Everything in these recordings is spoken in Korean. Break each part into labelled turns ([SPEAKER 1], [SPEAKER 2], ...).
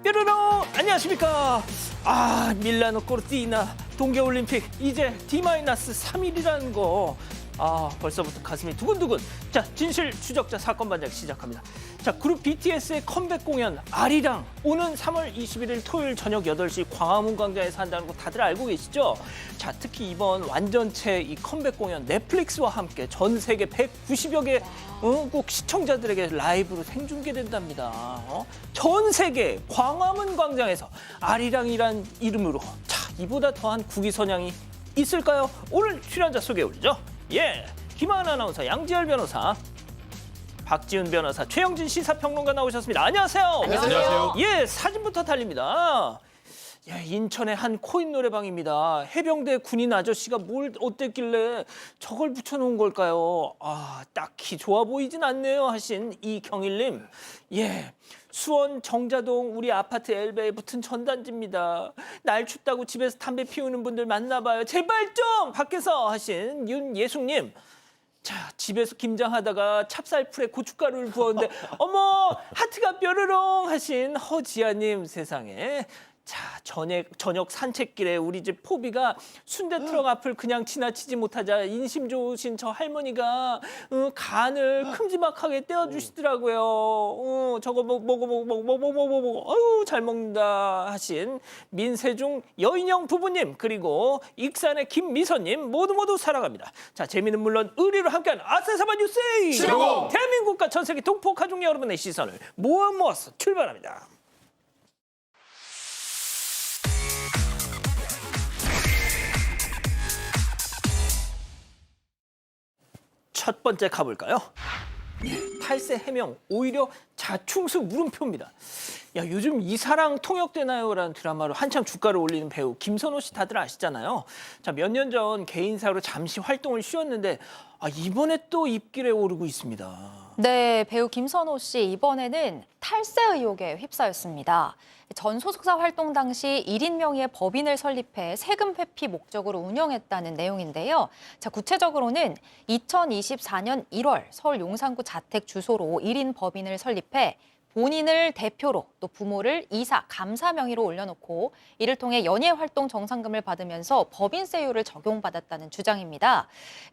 [SPEAKER 1] 뾰로롱 안녕하십니까. 밀라노 코르티나 동계올림픽 이제 D-3일이라는 거. 벌써부터 가슴이 두근두근. 자, 진실 추적자 사건 반장 시작합니다. 자, 그룹 BTS의 컴백 공연 아리랑 오는 3월 21일 토요일 저녁 8시 광화문 광장에서 한다는 거 다들 알고 계시죠? 자, 특히 이번 완전체 이 컴백 공연 넷플릭스와 함께 전 세계 190여 개 국 시청자들에게 라이브로 생중계된답니다. 전 세계 광화문 광장에서 아리랑이란 이름으로. 자, 이보다 더한 국위선양이 있을까요? 오늘 출연자 소개해 올리죠. 김하은 아나운서, 양지열 변호사, 박지훈 변호사, 최영진 시사평론가 나오셨습니다. 안녕하세요.
[SPEAKER 2] 안녕하세요.
[SPEAKER 1] 사진부터 달립니다. 인천의 한 코인 노래방입니다. 해병대 군인 아저씨가 뭘 어땠길래 저걸 붙여놓은 걸까요? 딱히 좋아 보이진 않네요 하신 이경일님. 수원 정자동 우리 아파트 엘베에 붙은 전단지입니다. 날 춥다고 집에서 담배 피우는 분들 많나 봐요. 제발 좀 밖에서 하신 윤예숙님. 자, 집에서 김장하다가 찹쌀풀에 고춧가루를 부었는데 어머 하트가 뾰로롱 하신 허지아님. 세상에. 자, 저녁 산책길에 우리 집 포비가 순대트럭 앞을 그냥 지나치지 못하자 인심 좋으신 저 할머니가 간을 큼지막하게 떼어주시더라고요. 저거 먹어. 아유, 잘 먹는다 하신 민세중 여인영 부부님, 그리고 익산의 김미선님 모두 사랑합니다. 자, 재미는 물론 의리로 함께하는 아세사바 뉴스에이
[SPEAKER 2] 시공!
[SPEAKER 1] 대한민국과 전 세계 동포 가족 여러분의 시선을 모아서 출발합니다. 첫 번째 가볼까요? 탈세 해명 오히려 자충수 물음표입니다. 요즘 이 사랑 통역되나요라는 드라마로 한참 주가를 올리는 배우 김선호 씨 다들 아시잖아요. 자, 몇 년 전 개인사로 잠시 활동을 쉬었는데 이번에 또 입길에 오르고 있습니다.
[SPEAKER 3] 네, 배우 김선호 씨 이번에는 탈세 의혹에 휩싸였습니다. 전 소속사 활동 당시 1인 명의의 법인을 설립해 세금 회피 목적으로 운영했다는 내용인데요. 자, 구체적으로는 2024년 1월 서울 용산구 자택 주소로 1인 법인을 설립해 본인을 대표로 또 부모를 이사, 감사 명의로 올려놓고 이를 통해 연예 활동 정산금을 받으면서 법인세율을 적용받았다는 주장입니다.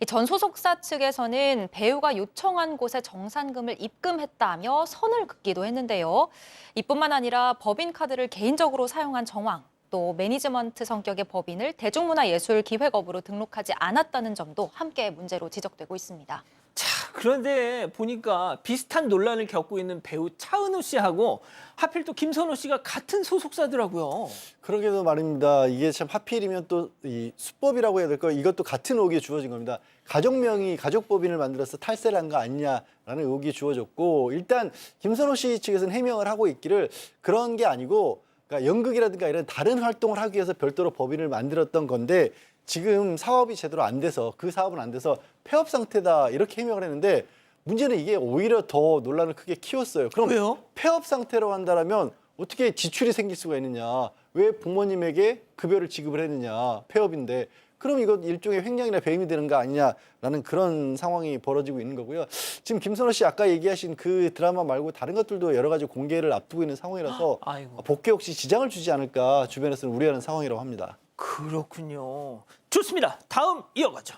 [SPEAKER 3] 전 소속사 측에서는 배우가 요청한 곳에 정산금을 입금했다며 선을 긋기도 했는데요. 이뿐만 아니라 법인카드를 개인적으로 사용한 정황, 또 매니지먼트 성격의 법인을 대중문화예술기획업으로 등록하지 않았다는 점도 함께 문제로 지적되고 있습니다.
[SPEAKER 1] 자, 그런데 보니까 비슷한 논란을 겪고 있는 배우 차은우 씨하고 하필 또 김선호 씨가 같은 소속사더라고요.
[SPEAKER 2] 그러게도 말입니다. 이게 참 하필이면 또 이 수법이라고 해야 될까요? 이것도 같은 의혹이 주어진 겁니다. 가족명의 가족법인을 만들어서 탈세를 한 거 아니냐라는 의혹이 주어졌고, 일단 김선호 씨 측에서는 해명을 하고 있기를 그런 게 아니고, 그러니까 연극이라든가 이런 다른 활동을 하기 위해서 별도로 법인을 만들었던 건데 지금 사업이 제대로 안 돼서 그 사업은 안 돼서 폐업 상태다 이렇게 해명을 했는데, 문제는 이게 오히려 더 논란을 크게 키웠어요. 그럼
[SPEAKER 1] 왜요?
[SPEAKER 2] 폐업 상태로 한다면 어떻게 지출이 생길 수가 있느냐? 왜 부모님에게 급여를 지급을 했느냐? 폐업인데. 그럼 이거 일종의 횡령이나 배임이 되는 거 아니냐라는 그런 상황이 벌어지고 있는 거고요. 지금 김선호 씨 아까 얘기하신 그 드라마 말고 다른 것들도 여러 가지 공개를 앞두고 있는 상황이라서
[SPEAKER 1] 아이고.
[SPEAKER 2] 복귀 혹시 지장을 주지 않을까 주변에서는 우려하는 상황이라고 합니다.
[SPEAKER 1] 그렇군요. 좋습니다. 다음 이어가죠.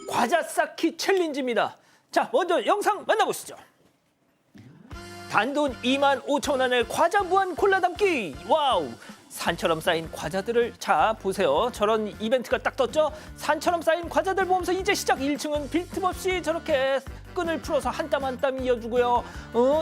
[SPEAKER 1] 과자 쌓기 챌린지입니다. 자, 먼저 영상 만나보시죠. 단돈 25,000원의 과자 무한 골라 담기. 와우. 산처럼 쌓인 과자들을, 자 보세요. 저런 이벤트가 딱 떴죠. 산처럼 쌓인 과자들 보면서 이제 시작. 1층은 빈틈없이 저렇게 끈을 풀어서 한 땀 한 땀 이어주고요.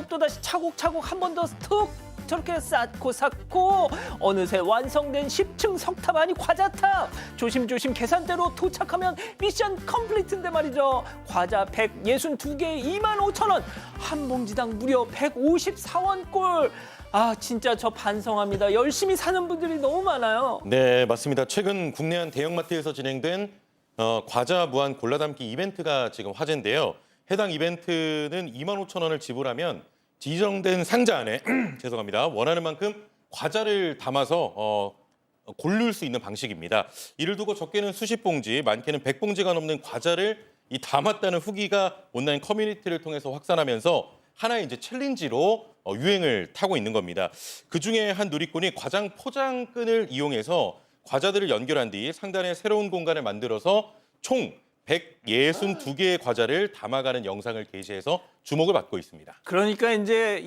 [SPEAKER 1] 또다시 차곡차곡 한 번 더 툭 저렇게 쌓고 어느새 완성된 10층 석탑, 아니 과자탑. 조심조심 계산대로 도착하면 미션 컴플리트인데 말이죠. 과자 162개에 25,000원, 한 봉지당 무려 154원꼴. 진짜 저 반성합니다. 열심히 사는 분들이 너무 많아요.
[SPEAKER 4] 네, 맞습니다. 최근 국내 한 대형마트에서 진행된 과자 무한 골라담기 이벤트가 지금 화제인데요. 해당 이벤트는 25,000원을 지불하면 지정된 상자 안에 죄송합니다. 원하는 만큼 과자를 담아서 고를 수 있는 방식입니다. 이를 두고 적게는 수십 봉지, 많게는 100봉지가 넘는 과자를 담았다는 후기가 온라인 커뮤니티를 통해서 확산하면서 하나의 이제 챌린지로 유행을 타고 있는 겁니다. 그중에 한 누리꾼이 과장 포장끈을 이용해서 과자들을 연결한 뒤 상단에 새로운 공간을 만들어서 총 162개의 과자를 담아가는 영상을 게시해서 주목을 받고 있습니다.
[SPEAKER 1] 그러니까 이제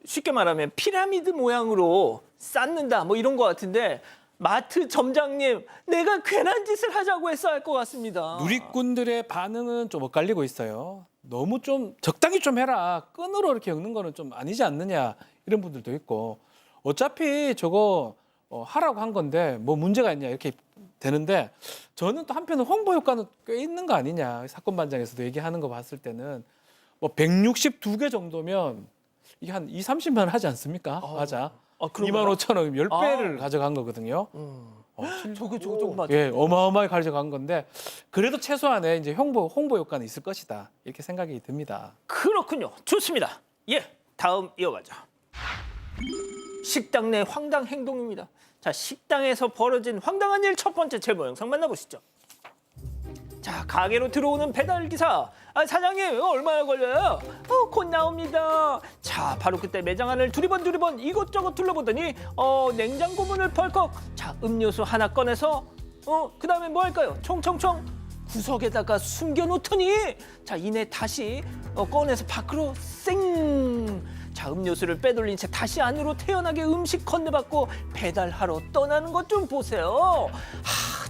[SPEAKER 1] 쉽게 말하면 피라미드 모양으로 쌓는다 뭐 이런 것 같은데 마트 점장님 내가 괜한 짓을 하자고 했어 할 것 같습니다.
[SPEAKER 5] 누리꾼들의 반응은 좀 엇갈리고 있어요. 너무 좀 적당히 좀 해라. 끈으로 이렇게 엮는 거는 좀 아니지 않느냐 이런 분들도 있고 어차피 저거 하라고 한 건데 뭐 문제가 있냐 이렇게 되는데 저는 또 한편은 홍보 효과는 꽤 있는 거 아니냐. 사건 반장에서도 얘기하는 거 봤을 때는 뭐 162개 정도면 이게 한 2, 30만 원 하지 않습니까? 맞아. 25,000원 10배를 가져간 거거든요.
[SPEAKER 1] 저거 맞아.
[SPEAKER 5] 예, 어마어마하게 가져간 건데 그래도 최소한의 이제 홍보 효과는 있을 것이다. 이렇게 생각이 듭니다.
[SPEAKER 1] 그렇군요. 좋습니다. 예, 다음 이어가죠. 식당 내 황당 행동입니다. 자, 식당에서 벌어진 황당한 일 첫 번째 제보 영상 만나보시죠. 자, 가게로 들어오는 배달 기사. 사장님, 이거 얼마나 걸려요? 곧 나옵니다. 자, 바로 그때 매장 안을 두리번 이것저것 둘러보더니 냉장고 문을 벌컥. 자, 음료수 하나 꺼내서 그다음에 뭐 할까요? 총총총 구석에다가 숨겨놓더니 자, 이내 다시 꺼내서 밖으로 쌩. 자, 음료수를 빼돌린 채 다시 안으로 태연하게 음식 건네받고 배달하러 떠나는 것 좀 보세요.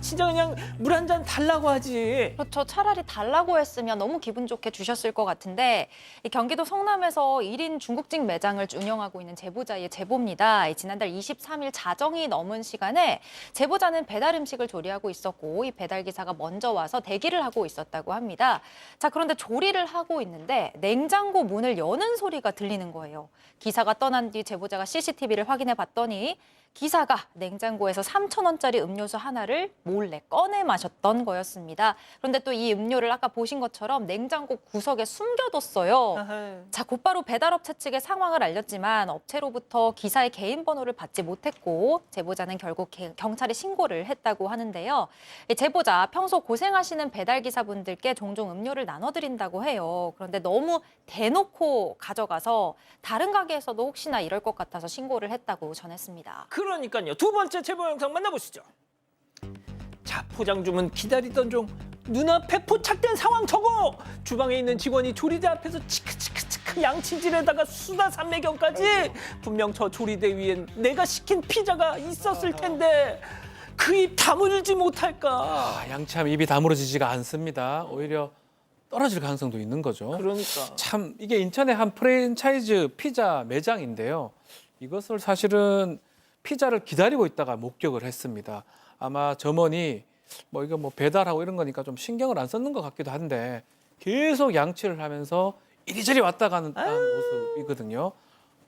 [SPEAKER 1] 진짜 그냥 물 한 잔 달라고 하지.
[SPEAKER 3] 그렇죠. 차라리 달라고 했으면 너무 기분 좋게 주셨을 것 같은데 이 경기도 성남에서 1인 중국집 매장을 운영하고 있는 제보자의 제보입니다. 지난달 23일 자정이 넘은 시간에 제보자는 배달 음식을 조리하고 있었고 이 배달 기사가 먼저 와서 대기를 하고 있었다고 합니다. 자, 그런데 조리를 하고 있는데 냉장고 문을 여는 소리가 들리는 거예요. 기사가 떠난 뒤 제보자가 CCTV를 확인해 봤더니 기사가 냉장고에서 3,000원짜리 음료수 하나를 몰래 꺼내 마셨던 거였습니다. 그런데 또 이 음료를 아까 보신 것처럼 냉장고 구석에 숨겨뒀어요. 자, 곧바로 배달업체 측에 상황을 알렸지만 업체로부터 기사의 개인 번호를 받지 못했고 제보자는 결국 경찰에 신고를 했다고 하는데요. 이 제보자 평소 고생하시는 배달기사분들께 종종 음료를 나눠드린다고 해요. 그런데 너무 대놓고 가져가서 다른 가게에서도 혹시나 이럴 것 같아서 신고를 했다고 전했습니다.
[SPEAKER 1] 그러니까요. 두 번째 제보 영상 만나보시죠. 자, 포장 주문 기다리던 중 눈앞에 포착된 상황 저거! 주방에 있는 직원이 조리대 앞에서 치크치크치크 양치질에다가 수다 산매경까지! 분명 저 조리대 위엔 내가 시킨 피자가 있었을 텐데 그 입 다물지 못할까?
[SPEAKER 5] 양참 입이 다물어지지가 않습니다. 오히려 떨어질 가능성도 있는 거죠.
[SPEAKER 1] 그러니까.
[SPEAKER 5] 참 이게 인천의 한 프랜차이즈 피자 매장인데요. 이것을 사실은 피자를 기다리고 있다가 목격을 했습니다. 아마 점원이 이거 배달하고 이런 거니까 좀 신경을 안 썼는 것 같기도 한데 계속 양치를 하면서 이리저리 왔다 가는 모습이거든요.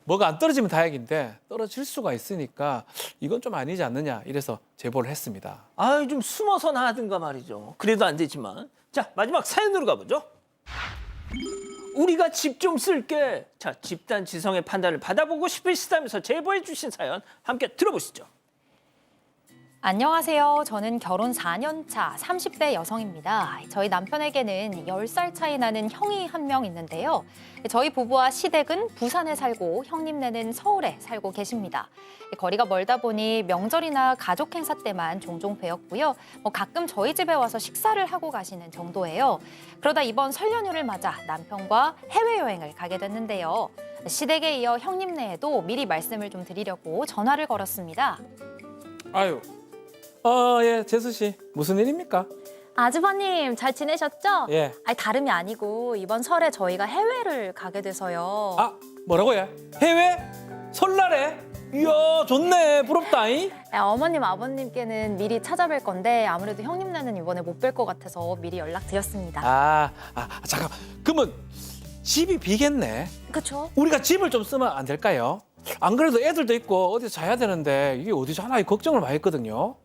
[SPEAKER 5] 뭐가 안 떨어지면 다행인데 떨어질 수가 있으니까 이건 좀 아니지 않느냐 이래서 제보를 했습니다.
[SPEAKER 1] 좀 숨어서 하든가 말이죠. 그래도 안 되지만. 자, 마지막 사연으로 가보죠. 우리가 집 좀 쓸게. 자, 집단 지성의 판단을 받아보고 싶으시다면서 제보해 주신 사연 함께 들어보시죠.
[SPEAKER 3] 안녕하세요. 저는 결혼 4년 차 30대 여성입니다. 저희 남편에게는 10살 차이 나는 형이 한 명 있는데요. 저희 부부와 시댁은 부산에 살고 형님네는 서울에 살고 계십니다. 거리가 멀다 보니 명절이나 가족 행사 때만 종종 뵈었고요. 가끔 저희 집에 와서 식사를 하고 가시는 정도예요. 그러다 이번 설 연휴를 맞아 남편과 해외여행을 가게 됐는데요. 시댁에 이어 형님네에도 미리 말씀을 좀 드리려고 전화를 걸었습니다.
[SPEAKER 5] 아유, 예, 재수 씨 무슨 일입니까?
[SPEAKER 3] 아주버님 잘 지내셨죠?
[SPEAKER 5] 예.
[SPEAKER 3] 다름이 아니고 이번 설에 저희가 해외를 가게 돼서요.
[SPEAKER 5] 뭐라고요? 해외? 설날에? 이야, 좋네. 부럽다잉.
[SPEAKER 3] 어머님, 아버님께는 미리 찾아뵐 건데 아무래도 형님네는 이번에 못 뵐 것 같아서 미리 연락드렸습니다.
[SPEAKER 5] 잠깐. 그러면 집이 비겠네.
[SPEAKER 3] 그렇죠?
[SPEAKER 5] 우리가 집을 좀 쓰면 안 될까요? 안 그래도 애들도 있고 어디서 자야 되는데 이게 어디서 하나 걱정을 많이 했거든요.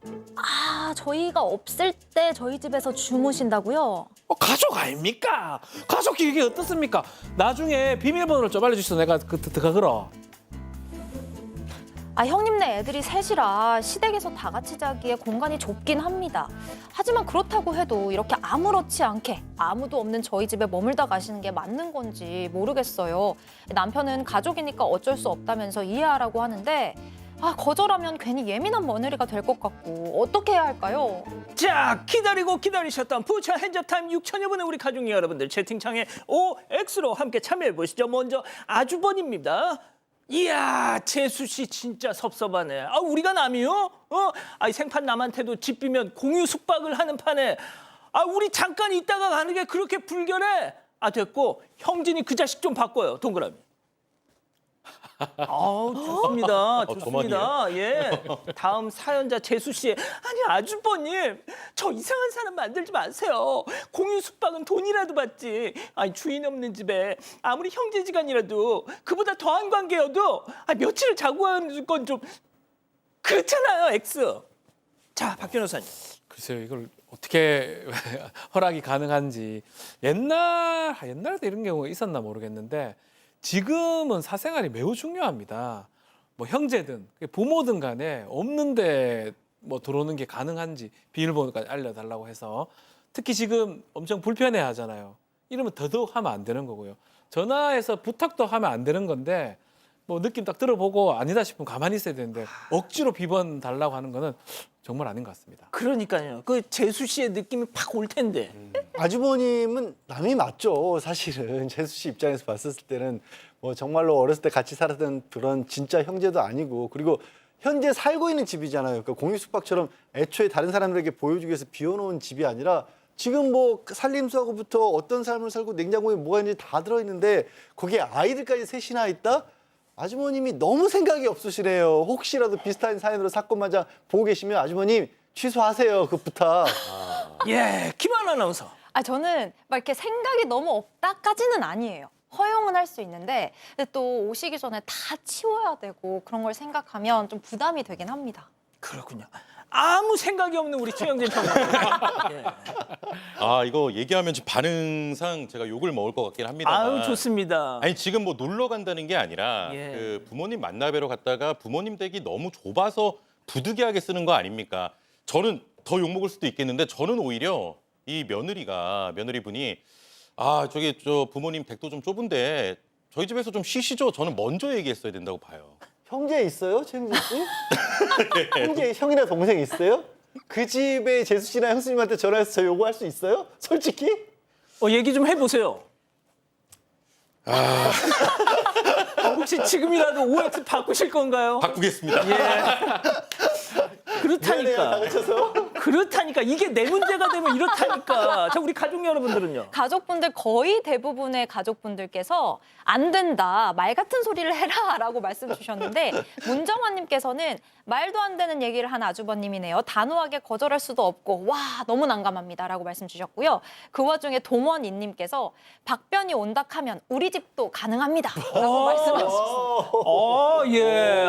[SPEAKER 3] 저희가 없을 때 저희 집에서 주무신다고요?
[SPEAKER 5] 가족 아닙니까? 가족 이게 어떻습니까? 나중에 비밀번호를 좀 알려주셔서 내가 들어가 그러.
[SPEAKER 3] 형님네 애들이 셋이라 시댁에서 다 같이 자기에 공간이 좁긴 합니다. 하지만 그렇다고 해도 이렇게 아무렇지 않게 아무도 없는 저희 집에 머물다 가시는 게 맞는 건지 모르겠어요. 남편은 가족이니까 어쩔 수 없다면서 이해하라고 하는데 거절하면 괜히 예민한 며느리가 될 것 같고 어떻게 해야 할까요?
[SPEAKER 1] 자, 기다리고 기다리셨던 부처 핸즈업 타임 6천여 분의 우리 가족 여러분들 채팅창에 OX로 함께 참여해 보시죠. 먼저 아주버님입니다. 이야, 재수 씨 진짜 섭섭하네. 우리가 남이요? 생판 남한테도 집 비면 공유 숙박을 하는 판에 우리 잠깐 있다가 가는 게 그렇게 불결해? 됐고 형진이 그 자식 좀 바꿔요. 동그라미. 좋습니다. 좋습니다. 예. 다음 사연자 재수 씨. 아니, 아주버님, 저 이상한 사람 만들지 마세요. 공유 숙박은 돈이라도 받지. 주인 없는 집에 아무리 형제지간이라도 그보다 더한 관계여도 며칠을 자고 가는 건 좀 그렇잖아요, X. 자, 박 변호사님.
[SPEAKER 5] 글쎄요, 이걸 어떻게 허락이 가능한지 옛날에도 이런 경우가 있었나 모르겠는데 지금은 사생활이 매우 중요합니다. 뭐 형제든 부모든 간에 없는데 뭐 들어오는 게 가능한지 비밀번호까지 알려달라고 해서 특히 지금 엄청 불편해하잖아요. 이러면 더더욱 하면 안 되는 거고요. 전화해서 부탁도 하면 안 되는 건데 뭐 느낌 딱 들어보고 아니다 싶으면 가만히 있어야 되는데 억지로 비번 달라고 하는 거는 정말 아닌 것 같습니다.
[SPEAKER 1] 그러니까요. 그 재수 씨의 느낌이 팍 올 텐데.
[SPEAKER 2] 아주버님은 남이 맞죠. 사실은 재수 씨 입장에서 봤을 때는 뭐 정말로 어렸을 때 같이 살았던 그런 진짜 형제도 아니고 그리고 현재 살고 있는 집이잖아요. 그러니까 공유 숙박처럼 애초에 다른 사람들에게 보여주기 위해서 비워놓은 집이 아니라 지금 뭐 살림수하고부터 어떤 삶을 살고 냉장고에 뭐가 있는지 다 들어있는데 거기에 아이들까지 셋이나 있다? 아주머님이 너무 생각이 없으시네요. 혹시라도 비슷한 사연으로 사건 마장 보고 계시면 아주머님 취소하세요. 그 부탁.
[SPEAKER 1] 예, 김하나 아나운서.
[SPEAKER 3] 저는 막 이렇게 생각이 너무 없다까지는 아니에요. 허용은 할 수 있는데 근데 또 오시기 전에 다 치워야 되고 그런 걸 생각하면 좀 부담이 되긴 합니다.
[SPEAKER 1] 그렇군요. 아무 생각이 없는 우리 최영진 평론가. 예.
[SPEAKER 4] 이거 얘기하면 지금 반응상 제가 욕을 먹을 것 같긴 합니다만.
[SPEAKER 1] 좋습니다.
[SPEAKER 4] 아니 지금 뭐 놀러 간다는 게 아니라
[SPEAKER 1] 예.
[SPEAKER 4] 그 부모님 만나뵈러 갔다가 부모님 댁이 너무 좁아서 부득이하게 쓰는 거 아닙니까? 저는 더 욕먹을 수도 있겠는데 저는 오히려 이 며느리분이 저기 저 부모님 댁도 좀 좁은데 저희 집에서 좀 쉬시죠. 저는 먼저 얘기했어야 된다고 봐요.
[SPEAKER 2] 형제 있어요? 최영진 씨? 형제 형이나 동생 있어요? 그 집에 재수 씨나 형수님한테 전화해서 저 요구할 수 있어요? 솔직히?
[SPEAKER 1] 얘기 좀 해보세요. 혹시 지금이라도 OX 바꾸실 건가요?
[SPEAKER 4] 바꾸겠습니다.
[SPEAKER 1] 예. 그렇다니까. 그렇다니까. 이게 내 문제가 되면 이렇다니까. 자, 우리 가족 여러분들은요?
[SPEAKER 3] 가족분들 거의 대부분의 가족분들께서 안 된다, 말 같은 소리를 해라라고 말씀 주셨는데 문정환님께서는 말도 안 되는 얘기를 한 아주버님이네요. 단호하게 거절할 수도 없고 와 너무 난감합니다라고 말씀 주셨고요. 그 와중에 동원이님께서 박변이 온다 하면 우리 집도 가능합니다라고 말씀하셨습니다.
[SPEAKER 1] 예.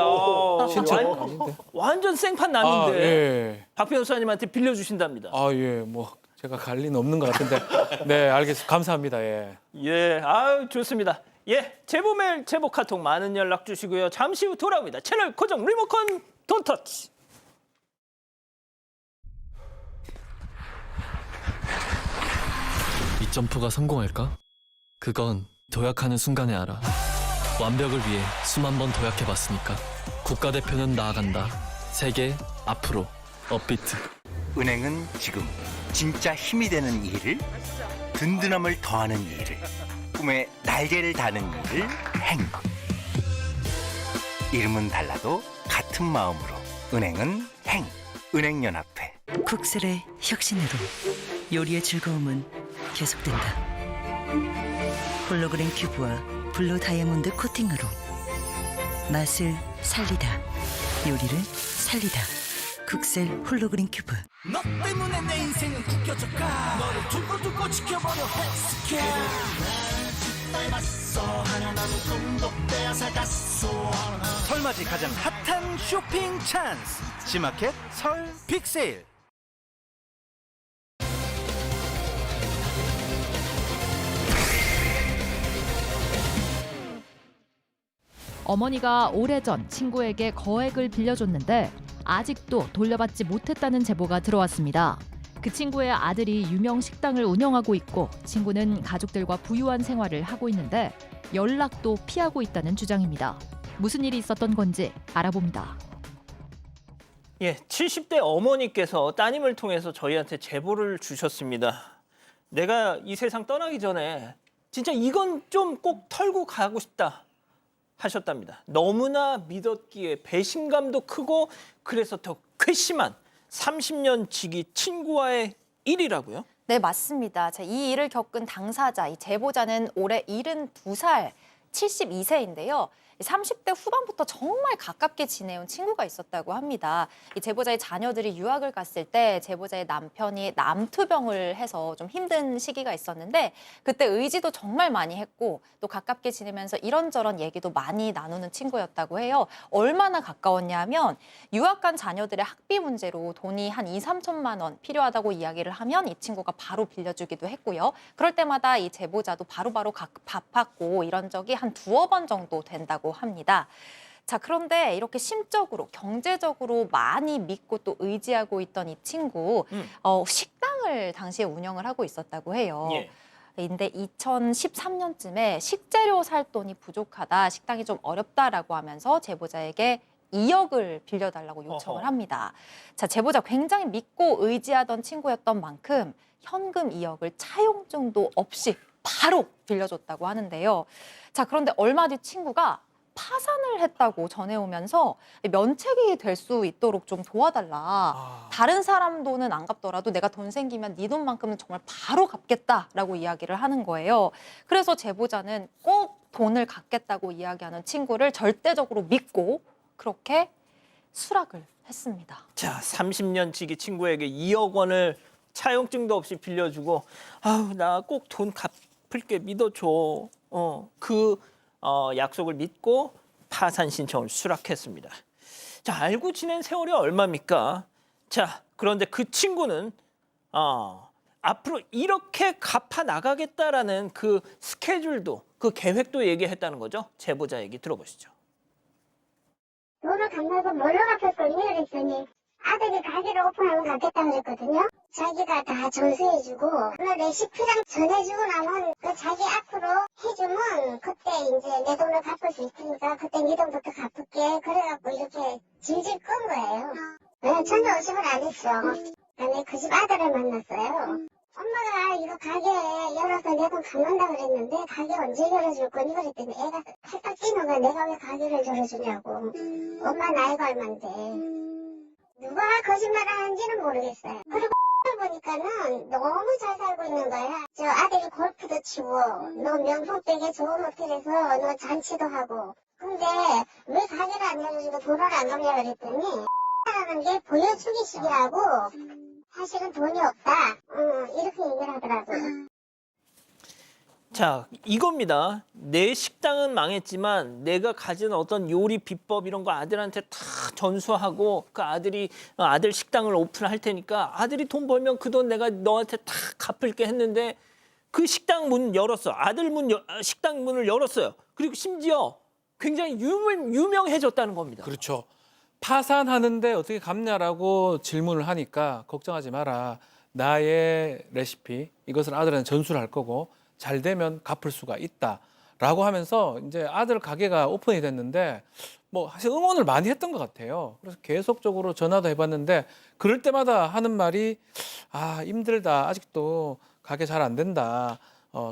[SPEAKER 5] 진짜 아닌데.
[SPEAKER 1] 완전 생판 남인데.
[SPEAKER 5] 예.
[SPEAKER 1] 박 변호사님한테 빌려주신답니다.
[SPEAKER 5] 예, 뭐 제가 갈 리는 없는 것 같은데. 네, 알겠습니다. 감사합니다. 예.
[SPEAKER 1] 예, 좋습니다. 예, 제보 메일, 제보 카톡 많은 연락 주시고요. 잠시 후 돌아옵니다. 채널 고정 리모컨 돈 터치.
[SPEAKER 6] 이 점프가 성공할까? 그건 도약하는 순간에 알아. 완벽을 위해 수만 번 도약해봤으니까. 국가대표는 나아간다. 세계 앞으로 업비트.
[SPEAKER 7] 은행은 지금 진짜 힘이 되는 일을, 든든함을 더하는 일을, 꿈에 날개를 다는 일을 행. 이름은 달라도 같은 마음으로 은행은 행. 은행연합회.
[SPEAKER 8] 쿡셀의 혁신으로 요리의 즐거움은 계속된다. 홀로그램 큐브와 블루 다이아몬드 코팅으로 맛을 살리다. 요리를 살리다. 쿡셀 홀로그램 큐브.
[SPEAKER 9] 너 때문에 내 인생은 굳혀져가. 너를 두고 지켜보려 헬스케어. 닮았어. 하나 남은 꿈도 빼앗아갔어.
[SPEAKER 7] 설맞이 가장 핫한 쇼핑 찬스. 지마켓 설 빅세일.
[SPEAKER 10] 어머니가 오래전 친구에게 거액을 빌려줬는데 아직도 돌려받지 못했다는 제보가 들어왔습니다. 그 친구의 아들이 유명 식당을 운영하고 있고 친구는 가족들과 부유한 생활을 하고 있는데 연락도 피하고 있다는 주장입니다. 무슨 일이 있었던 건지 알아봅니다.
[SPEAKER 1] 예, 70대 어머니께서 따님을 통해서 저희한테 제보를 주셨습니다. 내가 이 세상 떠나기 전에 진짜 이건 좀 꼭 털고 가고 싶다 하셨답니다. 너무나 믿었기에 배신감도 크고 그래서 더 괘씸한 30년 지기 친구와의 일이라고요?
[SPEAKER 3] 네, 맞습니다. 자, 이 일을 겪은 당사자, 이 제보자는 올해 72살, 72세인데요. 30대 후반부터 정말 가깝게 지내온 친구가 있었다고 합니다. 이 제보자의 자녀들이 유학을 갔을 때 제보자의 남편이 남투병을 해서 좀 힘든 시기가 있었는데 그때 의지도 정말 많이 했고 또 가깝게 지내면서 이런저런 얘기도 많이 나누는 친구였다고 해요. 얼마나 가까웠냐면 유학 간 자녀들의 학비 문제로 돈이 한 2, 3천만 원 필요하다고 이야기를 하면 이 친구가 바로 빌려주기도 했고요. 그럴 때마다 이 제보자도 바로바로 갚았고 이런 적이 한 2번 정도 된다고 합니다. 자, 그런데 이렇게 심적으로 경제적으로 많이 믿고 또 의지하고 있던 이 친구 식당을 당시에 운영을 하고 있었다고 해요.
[SPEAKER 1] 예.
[SPEAKER 3] 근데 2013년쯤에 식재료 살 돈이 부족하다, 식당이 좀 어렵다라고 하면서 제보자에게 2억을 빌려달라고 요청을
[SPEAKER 1] 어허.
[SPEAKER 3] 합니다. 자, 제보자 굉장히 믿고 의지하던 친구였던 만큼 현금 2억을 차용증도 없이 바로 빌려줬다고 하는데요. 자, 그런데 얼마 뒤 친구가 파산을 했다고 전해오면서 면책이 될 수 있도록 좀 도와달라. 다른 사람 돈은 안 갚더라도 내가 돈 생기면 네 돈만큼은 정말 바로 갚겠다라고 이야기를 하는 거예요. 그래서 제보자는 꼭 돈을 갚겠다고 이야기하는 친구를 절대적으로 믿고 그렇게 수락을 했습니다.
[SPEAKER 1] 자, 30년 지기 친구에게 2억 원을 차용증도 없이 빌려주고 아우, 나 꼭 돈 갚을게 믿어줘. 약속을 믿고 파산 신청을 수락했습니다. 자, 알고 지낸 세월이 얼마입니까? 자, 그런데 그 친구는 앞으로 이렇게 갚아 나가겠다라는 그 스케줄도 그 계획도 얘기했다는 거죠. 제보자 얘기 들어보시죠.
[SPEAKER 11] 돈을 갚는 뭘로 갚을 거니 그랬더니 아들이 가게를 오픈하면 갚겠다고 그랬거든요. 자기가 다 전수해주고 그 레시피랑 전해주고 나면 그 자기 앞으로 해주면 그때 이제 내 돈을 갚을 수 있으니까 그때 네 돈부터 갚을게 그래갖고 이렇게 질질 끈 거예요. 전혀 의심을 안 했죠. 그다음에 그 집 아들을 만났어요. 엄마가 이거 가게 열어서 내 돈 갚는다 그랬는데 가게 언제 열어줄 거니 그랬더니 애가 팔딱 뛰는 거야. 내가 왜 가게를 열어주냐고. 엄마 나이가 얼만데. 누가 거짓말을 하는지는 모르겠어요. 그리고 보니까는 너무 잘 살고 있는 거야. 저 아들이 골프도 치고 너 명품백에 좋은 호텔에서 너 잔치도 하고. 근데 왜 가게를 안 열어주고 돈을 안 갚냐 그랬더니 라는 게 보여주기식이라고 사실은 돈이 없다. 이렇게 얘기를 하더라고요.
[SPEAKER 1] 자, 이겁니다. 내 식당은 망했지만 내가 가진 어떤 요리 비법 이런 거 아들한테 다 전수하고 그 아들 식당을 오픈할 테니까 아들이 돈 벌면 그 돈 내가 너한테 다 갚을게 했는데 그 식당 문 열었어. 식당 문을 열었어요. 그리고 심지어 굉장히 유명해졌다는 겁니다.
[SPEAKER 5] 그렇죠. 파산하는데 어떻게 갚냐라고 질문을 하니까 걱정하지 마라. 나의 레시피 이것을 아들한테 전수를 할 거고 잘 되면 갚을 수가 있다라고 하면서 이제 아들 가게가 오픈이 됐는데 뭐 사실 응원을 많이 했던 것 같아요. 그래서 계속적으로 전화도 해봤는데 그럴 때마다 하는 말이 힘들다. 아직도 가게 잘 안 된다.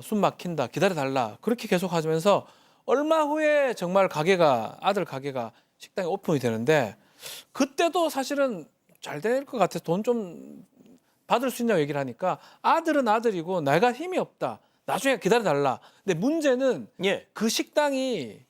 [SPEAKER 5] 숨 막힌다. 기다려달라. 그렇게 계속 하면서 얼마 후에 정말 아들 가게가 식당이 오픈이 되는데 그때도 사실은 잘 될 것 같아서 돈 좀 받을 수 있냐고 얘기를 하니까 아들은 아들이고 내가 힘이 없다. 나중에 기다려달라. 근데 문제는 그 식당이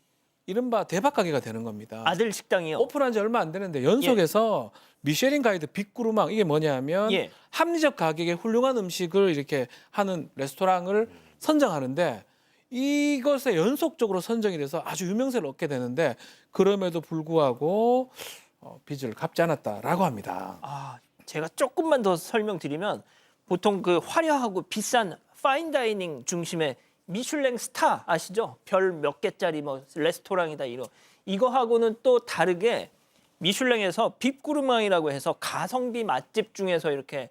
[SPEAKER 5] 이른바 대박 가게가 되는 겁니다.
[SPEAKER 1] 아들 식당이요?
[SPEAKER 5] 오픈한 지 얼마 안 되는데 연속해서 미쉐린 가이드 빅구르망 이게 뭐냐면 합리적 가격의 훌륭한 음식을 이렇게 하는 레스토랑을 선정하는데 이것에 연속적으로 선정이 돼서 아주 유명세를 얻게 되는데 그럼에도 불구하고 빚을 갚지 않았다라고 합니다.
[SPEAKER 1] 제가 조금만 더 설명드리면 보통 그 화려하고 비싼 파인다이닝 중심의 미슐랭 스타 아시죠? 별 몇 개짜리 뭐 레스토랑이다 이거하고는 또 다르게 미슐랭에서 빕구르망이라고 해서 가성비 맛집 중에서 이렇게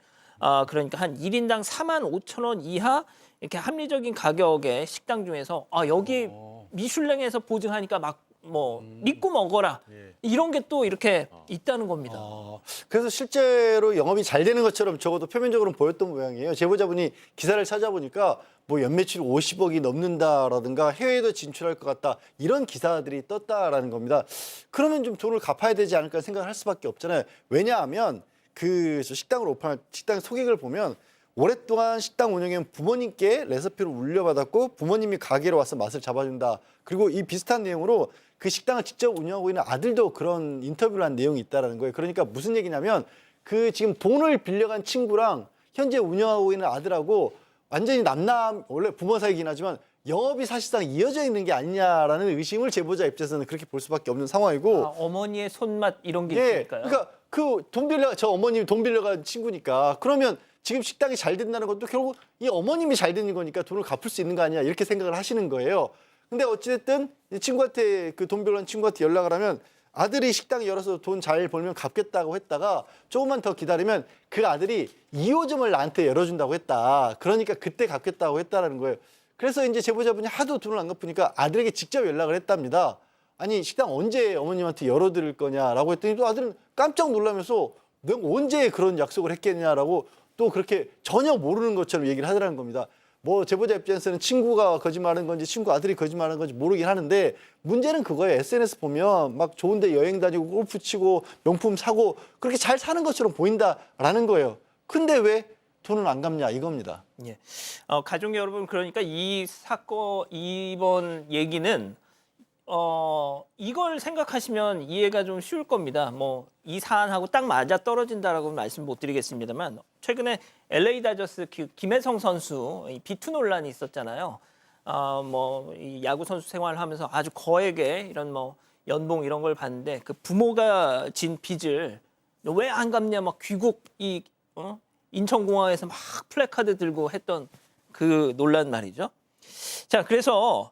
[SPEAKER 1] 그러니까 한 1인당 45,000원 이하 이렇게 합리적인 가격의 식당 중에서 여기 미슐랭에서 보증하니까 막 뭐 믿고 먹어라 이런 게 또 이렇게 있다는 겁니다.
[SPEAKER 2] 그래서 실제로 영업이 잘 되는 것처럼 적어도 표면적으로는 보였던 모양이에요. 제보자분이 기사를 찾아보니까 뭐 연매출 50억이 넘는다라든가 해외에도 진출할 것 같다 이런 기사들이 떴다라는 겁니다. 그러면 좀 돈을 갚아야 되지 않을까 생각을 할 수밖에 없잖아요. 왜냐하면 그 식당을 오픈할 식당 소개를 보면 오랫동안 식당 운영에 부모님께 레시피를 물려받았고 부모님이 가게로 와서 맛을 잡아준다. 그리고 이 비슷한 내용으로 그 식당을 직접 운영하고 있는 아들도 그런 인터뷰를 한 내용이 있다는 거예요. 그러니까 무슨 얘기냐면 그 지금 돈을 빌려간 친구랑 현재 운영하고 있는 아들하고 완전히 남남 원래 부모 사이긴 하지만 영업이 사실상 이어져 있는 게 아니냐라는 의심을 제보자 입장에서는 그렇게 볼 수밖에 없는 상황이고
[SPEAKER 1] 어머니의 손맛 이런 게
[SPEAKER 2] 예,
[SPEAKER 1] 있으니까요.
[SPEAKER 2] 그러니까 그 저 어머님이 돈 빌려간 친구니까 그러면 지금 식당이 잘 된다는 것도 결국 이 어머님이 잘 되는 거니까 돈을 갚을 수 있는 거 아니야 이렇게 생각을 하시는 거예요. 근데 어찌됐든 이 친구한테 그 돈 빌려간 친구한테 연락을 하면 아들이 식당 열어서 돈 잘 벌면 갚겠다고 했다가 조금만 더 기다리면 그 아들이 2호점을 나한테 열어준다고 했다. 그러니까 그때 갚겠다고 했다라는 거예요. 그래서 이제 제보자분이 하도 돈을 안 갚으니까 아들에게 직접 연락을 했답니다. 아니 식당 언제 어머님한테 열어드릴 거냐라고 했더니 또 아들은 깜짝 놀라면서 내가 언제 그런 약속을 했겠냐라고 또 그렇게 전혀 모르는 것처럼 얘기를 하더라는 겁니다. 뭐 제보자 입장에서는 친구가 거짓말하는 건지 친구 아들이 거짓말하는 건지 모르긴 하는데 문제는 그거예요. SNS 보면 막 좋은데 여행 다니고 골프 치고 명품 사고 그렇게 잘 사는 것처럼 보인다라는 거예요. 근데 왜 돈을 안 갚냐 이겁니다.
[SPEAKER 1] 예. 가족 여러분 그러니까 이번 얘기는 이걸 생각하시면 이해가 좀 쉬울 겁니다. 뭐 이 사안하고 딱 맞아 떨어진다라고 말씀 못 드리겠습니다만 최근에 LA 다저스 김혜성 선수 비투 논란이 있었잖아요. 이 야구 선수 생활을 하면서 아주 거액의 이런 뭐 연봉 이런 걸 받는데 그 부모가 진 빚을 왜 안 갚냐 막 귀국 인천공항에서 막 플래카드 들고 했던 그 논란 말이죠. 자, 그래서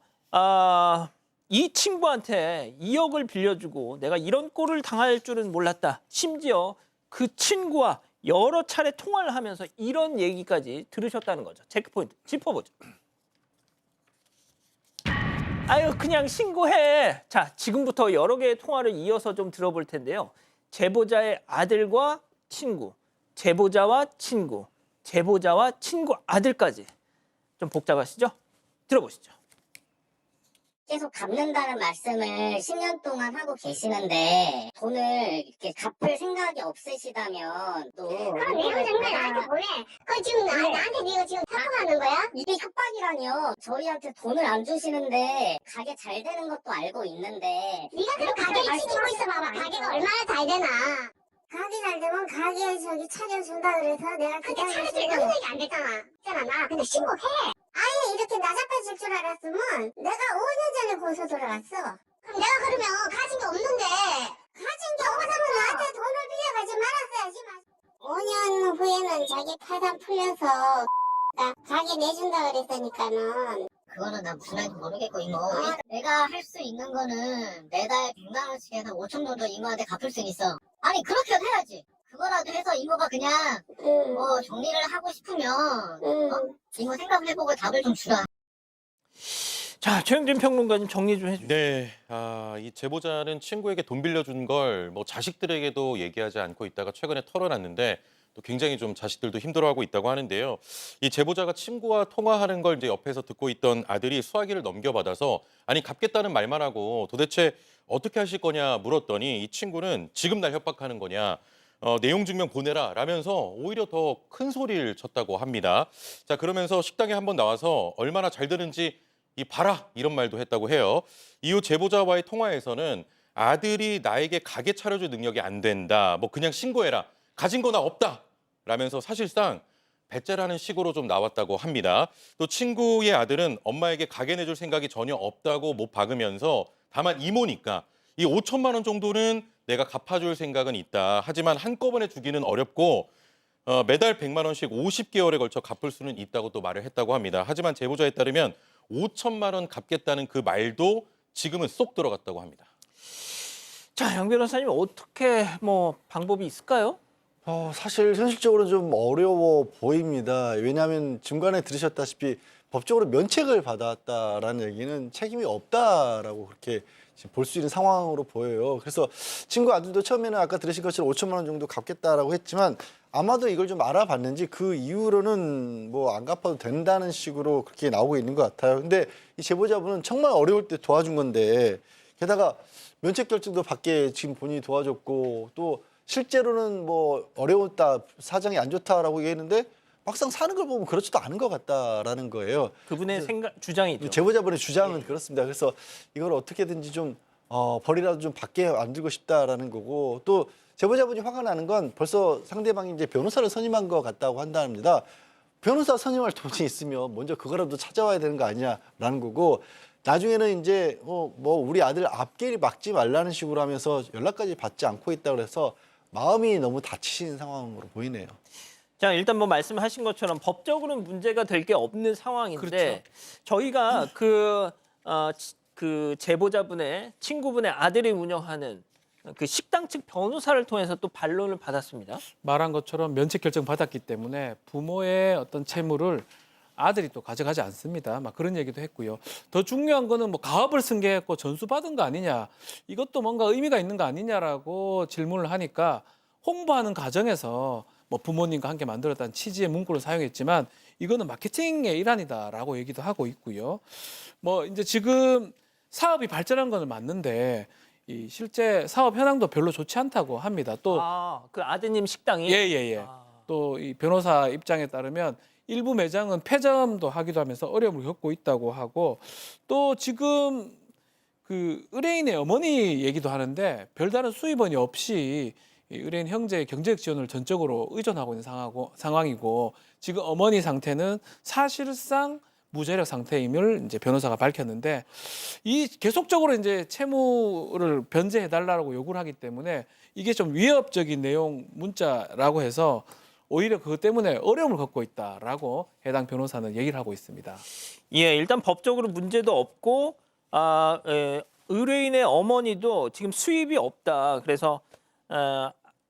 [SPEAKER 1] 이 친구한테 2억을 빌려주고 내가 이런 꼴을 당할 줄은 몰랐다. 심지어 그 친구와 여러 차례 통화를 하면서 이런 얘기까지 들으셨다는 거죠. 체크포인트 짚어보죠. 아유 그냥 신고해. 자, 지금부터 여러 개의 통화를 이어서 좀 들어볼 텐데요. 제보자의 아들과 친구, 제보자와 친구, 제보자와 친구 아들까지 좀 복잡하시죠? 들어보시죠.
[SPEAKER 11] 계속 갚는다는 말씀을 10년 동안 하고 계시는데 돈을 이렇게 갚을 생각이 없으시다면 또 그럼 내용 정말 나한테 보내. 그거 지금 나한테 네가 지금 협박하는 거야? 이게 협박이라뇨. 저희한테 돈을 안 주시는데 가게 잘 되는 것도 알고 있는데 네가 그럼 가게를 지키고 있어 봐봐. 가게가 얼마나 잘 되나. 가게 잘 되면 가게 저기 차려준다 그래서 내가 근데 차려줄 능력이 안 됐잖아. 나 근데 신고해. 아예 이렇게 나잡혀질 줄 알았으면 내가 5년 전에 고소 들어갔어. 그럼 내가 그러면 가진 게 없는데 가진 게 없으면 나한테 돈을 빌려가지 말았어야지. 5년 후에는 자기 파산 풀려서 가게 내준다 그랬으니까는
[SPEAKER 12] 그거는 난 무슨 말인지 모르겠고 이모. 내가 할 수 있는 거는 매달 100만 원씩 해서 5천 정도 이모한테 갚을 수 있어. 아니 그렇게라도 해야지. 그거라도 해서 이모가 그냥 뭐 정리를 하고 싶으면 이모 생각을 해보고 답을 좀 주라.
[SPEAKER 1] 자, 최영진 평론가님 정리 좀 해주세요.
[SPEAKER 4] 네, 이 제보자는 친구에게 돈 빌려준 걸 뭐 자식들에게도 얘기하지 않고 있다가 최근에 털어놨는데 또 굉장히 좀 자식들도 힘들어하고 있다고 하는데요. 이 제보자가 친구와 통화하는 걸 이제 옆에서 듣고 있던 아들이 수화기를 넘겨받아서 아니 갚겠다는 말만 하고 도대체 어떻게 하실 거냐 물었더니 이 친구는 지금 날 협박하는 거냐. 내용 증명 보내라 라면서 오히려 더 큰 소리를 쳤다고 합니다. 자, 그러면서 식당에 한번 나와서 얼마나 잘 되는지 봐라 이런 말도 했다고 해요. 이후 제보자와의 통화에서는 아들이 나에게 가게 차려줄 능력이 안 된다. 뭐 그냥 신고해라. 가진 거 나 없다. 라면서 사실상 배째라는 식으로 좀 나왔다고 합니다. 또 친구의 아들은 엄마에게 가게 내줄 생각이 전혀 없다고 못 박으면서 다만 이모니까 이 5천만 원 정도는 내가 갚아줄 생각은 있다. 하지만 한꺼번에 주기는 어렵고 매달 100만 원씩 50개월에 걸쳐 갚을 수는 있다고 또 말을 했다고 합니다. 하지만 제보자에 따르면 5천만 원 갚겠다는 그 말도 지금은 쏙 들어갔다고 합니다.
[SPEAKER 1] 자, 양 변호사님 어떻게 뭐 방법이 있을까요?
[SPEAKER 2] 사실 현실적으로 좀 어려워 보입니다. 왜냐하면 중간에 들으셨다시피 법적으로 면책을 받았다라는 얘기는 책임이 없다라고 그렇게 볼 수 있는 상황으로 보여요. 그래서 친구 아들도 처음에는 아까 들으신 것처럼 5천만 원 정도 갚겠다라고 했지만 아마도 이걸 좀 알아봤는지 그 이후로는 뭐 안 갚아도 된다는 식으로 그렇게 나오고 있는 것 같아요. 근데 이 제보자분은 정말 어려울 때 도와준 건데 게다가 면책 결정도 받게 지금 본인이 도와줬고 또 실제로는 뭐 어려웠다, 사정이 안 좋다라고 얘기했는데 막상 사는 걸 보면 그렇지도 않은 것 같다라는 거예요.
[SPEAKER 1] 그분의 주장이죠.
[SPEAKER 2] 제보자분의 주장은 그렇습니다. 그래서 이걸 어떻게든지 좀 벌이라도 좀 받게 만들고 싶다라는 거고 또 제보자분이 화가 나는 건 벌써 상대방이 이제 변호사를 선임한 것 같다고 한답니다. 변호사 선임할 돈이 있으면 먼저 그거라도 찾아와야 되는 거 아니냐라는 거고 나중에는 이제 뭐 우리 아들 앞길 막지 말라는 식으로 하면서 연락까지 받지 않고 있다고 해서 마음이 너무 다치신 상황으로 보이네요.
[SPEAKER 1] 자, 일단 뭐 말씀하신 것처럼 법적으로는 문제가 될 게 없는 상황인데
[SPEAKER 5] 그렇죠.
[SPEAKER 1] 저희가 그 제보자분의 친구분의 아들이 운영하는 그 식당 측 변호사를 통해서 또 반론을 받았습니다.
[SPEAKER 5] 말한 것처럼 면책 결정 받았기 때문에 부모의 어떤 채무를 아들이 또 가져가지 않습니다. 막 그런 얘기도 했고요. 더 중요한 거는 뭐 가업을 승계했고 전수받은 거 아니냐. 이것도 뭔가 의미가 있는 거 아니냐라고 질문을 하니까 홍보하는 과정에서 뭐 부모님과 함께 만들었다는 취지의 문구를 사용했지만 이거는 마케팅의 일환이다라고 얘기도 하고 있고요. 뭐 이제 지금 사업이 발전한 건 맞는데 이 실제 사업 현황도 별로 좋지 않다고 합니다. 또
[SPEAKER 1] 그 아드님 식당이
[SPEAKER 5] 예예예. 또 이 변호사 입장에 따르면 일부 매장은 폐점도 하기도 하면서 어려움을 겪고 있다고 하고 또 지금 그 의뢰인의 어머니 얘기도 하는데 별다른 수입원이 없이 이 의뢰인 형제의 경제적 지원을 전적으로 의존하고 있는 상황이고 지금 어머니 상태는 사실상 무자력 상태임을 이제 변호사가 밝혔는데 이 계속적으로 이제 채무를 변제해 달라고 요구를 하기 때문에 이게 좀 위협적인 내용 문자라고 해서 오히려 그것 때문에 어려움을 겪고 있다라고 해당 변호사는 얘기를 하고 있습니다.
[SPEAKER 1] 예, 일단 법적으로 문제도 없고 의뢰인의 어머니도 지금 수입이 없다. 그래서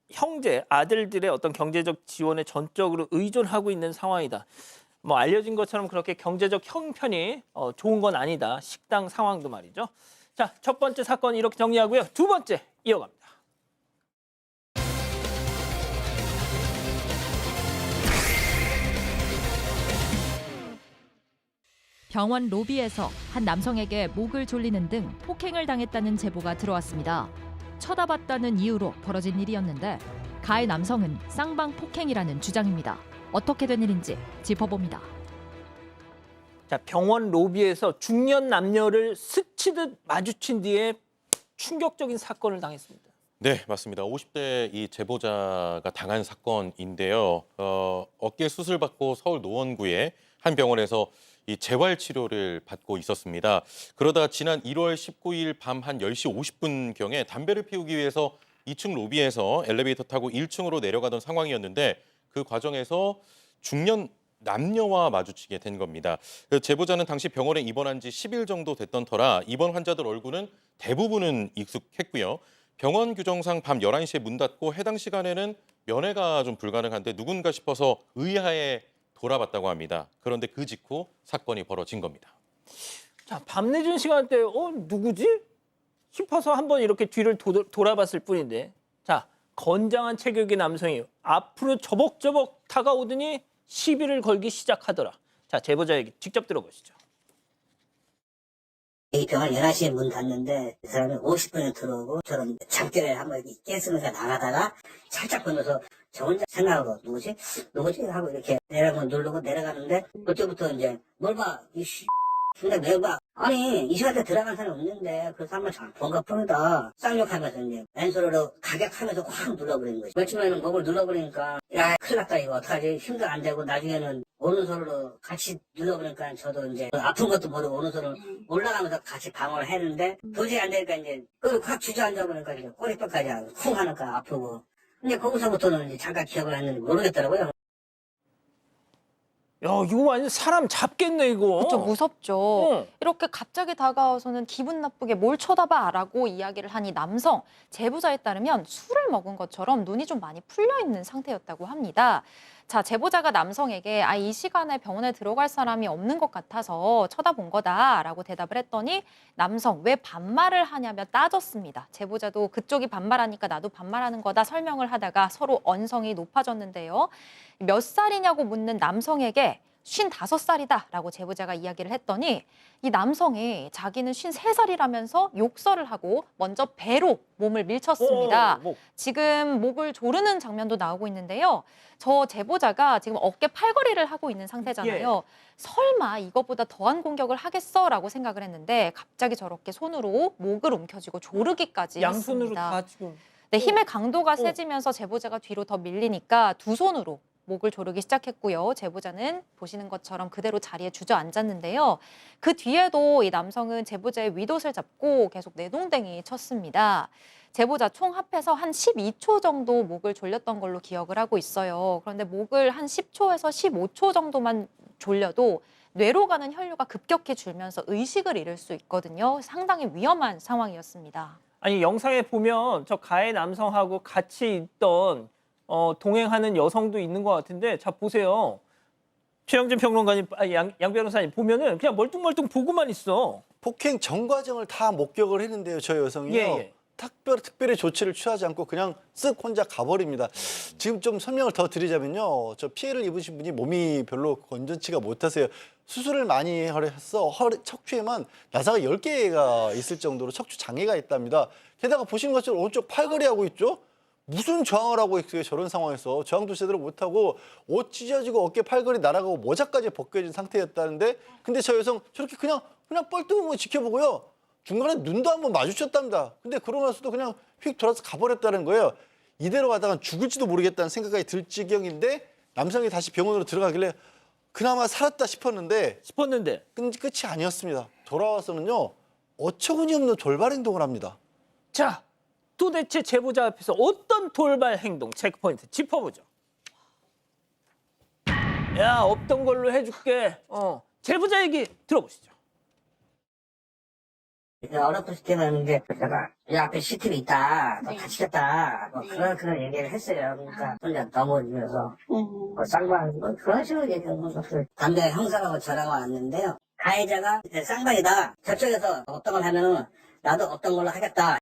[SPEAKER 1] 형제, 아들들의 어떤 경제적 지원에 전적으로 의존하고 있는 상황이다. 뭐 알려진 것처럼 그렇게 경제적 형편이 좋은 건 아니다. 식당 상황도 말이죠. 자, 첫 번째 사건 이렇게 정리하고요. 두 번째 이어갑니다.
[SPEAKER 10] 병원 로비에서 한 남성에게 목을 졸리는 등 폭행을 당했다는 제보가 들어왔습니다. 쳐다봤다는 이유로 벌어진 일이었는데 가해 남성은 쌍방 폭행이라는 주장입니다. 어떻게 된 일인지 짚어봅니다.
[SPEAKER 1] 자, 병원 로비에서 중년 남녀를 스치듯 마주친 뒤에 충격적인 사건을 당했습니다.
[SPEAKER 4] 네, 맞습니다. 50대 이 제보자가 당한 사건인데요. 어깨 수술받고 서울 노원구의 한 병원에서 이 재활 치료를 받고 있었습니다. 그러다 지난 1월 19일 밤 한 10시 50분경에 담배를 피우기 위해서 2층 로비에서 엘리베이터 타고 1층으로 내려가던 상황이었는데 그 과정에서 중년 남녀와 마주치게 된 겁니다. 제보자는 당시 병원에 입원한 지 10일 정도 됐던 터라 입원 환자들 얼굴은 대부분은 익숙했고요. 병원 규정상 밤 11시에 문 닫고 해당 시간에는 면회가 좀 불가능한데 누군가 싶어서 의아해 돌아봤다고 합니다. 그런데 그 직후 사건이 벌어진 겁니다.
[SPEAKER 1] 자, 밤늦은 시간대에 누구지? 싶어서 한번 이렇게 뒤를 돌아봤을 뿐인데 자, 건장한 체격의 남성이 앞으로 저벅저벅 다가오더니 시비를 걸기 시작하더라. 자, 제보자 얘기 직접 들어보시죠.
[SPEAKER 12] 이 병원 11시에 문 닫는데 그 사람이 50분에 들어오고 저는 잠결에 한번 깨쓰면서 나가다가 살짝 보면서 저 혼자 생각하고 누구지 하고 이렇게 내려가면 누르고 내려가는데 그때부터 이제 뭘 봐 이씨 근데 왜 봐 아니 이 시간대 들어간 사람이 없는데 그래서 한번 본가 푸르다 쌍욕하면서 이제 왼손으로 가격하면서 확 눌러버리는 거지. 며칠만에 목을 눌러버리니까 야 큰일 났다 이거 어떡하지 힘도 안 되고 나중에는 오른손으로 같이 눌러버리니까 저도 이제 아픈 것도 모르고 오른손으로 올라가면서 같이 방어를 했는데 도저히 안 되니까 이제 확 주저앉아버리니까 이제 꼬리뼈까지 쿵 하니까 아프고 근데 거기서부터는 이제 잠깐 기억을 했는데 모르겠더라고요.
[SPEAKER 1] 야, 이거 완전 사람 잡겠네 이거.
[SPEAKER 3] 그렇죠, 무섭죠.
[SPEAKER 1] 응.
[SPEAKER 3] 이렇게 갑자기 다가와서는 기분 나쁘게 뭘 쳐다봐라고 이야기를 한 이 남성, 제보자에 따르면 술을 먹은 것처럼 눈이 좀 많이 풀려 있는 상태였다고 합니다. 자, 제보자가 남성에게 이 시간에 병원에 들어갈 사람이 없는 것 같아서 쳐다본 거다라고 대답을 했더니 남성 왜 반말을 하냐며 따졌습니다. 제보자도 그쪽이 반말하니까 나도 반말하는 거다 설명을 하다가 서로 언성이 높아졌는데요. 몇 살이냐고 묻는 남성에게 55살이다라고 제보자가 이야기를 했더니 이 남성이 자기는 53살이라면서 욕설을 하고 먼저 배로 몸을 밀쳤습니다. 지금 목을 조르는 장면도 나오고 있는데요. 저 제보자가 지금 어깨 팔걸이를 하고 있는 상태잖아요. 설마 이것보다 더한 공격을 하겠어라고 생각을 했는데 갑자기 저렇게 손으로 목을 움켜쥐고 조르기까지
[SPEAKER 1] 양손으로
[SPEAKER 3] 했습니다.
[SPEAKER 1] 다 지금.
[SPEAKER 3] 네, 힘의 강도가 세지면서 제보자가 뒤로 더 밀리니까 두 손으로 목을 조르기 시작했고요. 제보자는 보시는 것처럼 그대로 자리에 주저앉았는데요. 그 뒤에도 이 남성은 제보자의 윗옷을 잡고 계속 내동댕이 쳤습니다. 제보자 총 합해서 한 12초 정도 목을 졸렸던 걸로 기억을 하고 있어요. 그런데 목을 한 10초에서 15초 정도만 졸려도 뇌로 가는 혈류가 급격히 줄면서 의식을 잃을 수 있거든요. 상당히 위험한 상황이었습니다.
[SPEAKER 1] 아니 영상에 보면 저 가해 남성하고 같이 있던 동행하는 여성도 있는 것 같은데 자 보세요. 최영진 평론가님, 양 변호사님 보면은 그냥 멀뚱멀뚱 보고만 있어.
[SPEAKER 2] 폭행 전 과정을 다 목격을 했는데요. 저 여성이요. 특별히 조치를 취하지 않고 그냥 쓱 혼자 가버립니다. 지금 좀 설명을 더 드리자면요. 저 피해를 입으신 분이 몸이 별로 건전치가 못하세요. 수술을 많이 해서 척추에만 나사가 10개가 있을 정도로 척추 장애가 있답니다. 게다가 보시는 것처럼 오른쪽 팔걸이 하고 있죠. 무슨 저항을 하고 있어요. 저런 상황에서. 저항도 제대로 못하고 옷 찢어지고 어깨 팔걸이 날아가고 모자까지 벗겨진 상태였다는데 근데 저 여성 저렇게 그냥 뻘쭘하게 지켜보고요. 중간에 눈도 한번 마주쳤답니다. 근데 그러고 나서도 그냥 휙 돌아서 가버렸다는 거예요. 이대로 가다가 죽을지도 모르겠다는 생각이 들 지경인데 남성이 다시 병원으로 들어가길래 그나마 살았다 싶었는데 끝이 아니었습니다. 돌아와서는요. 어처구니 없는 돌발 행동을 합니다.
[SPEAKER 1] 자, 도대체 제보자 앞에서 어떤 돌발 행동, 체크포인트 짚어보죠. 야, 없던 걸로 해줄게. 제보자 얘기 들어보시죠.
[SPEAKER 12] 어렵을 때는 이제 내가 이 앞에 CCTV 있다, 너 다치겠다, 뭐 그런 얘기를 했어요. 그러니까 혼자 넘어지면서 쌍방 그런 식으로 얘기하는 것을 담배 형사라고 전화가 왔는데요. 가해자가 쌍방이다. 저쪽에서 어떤 걸 하면은 나도 어떤 걸로 하겠다.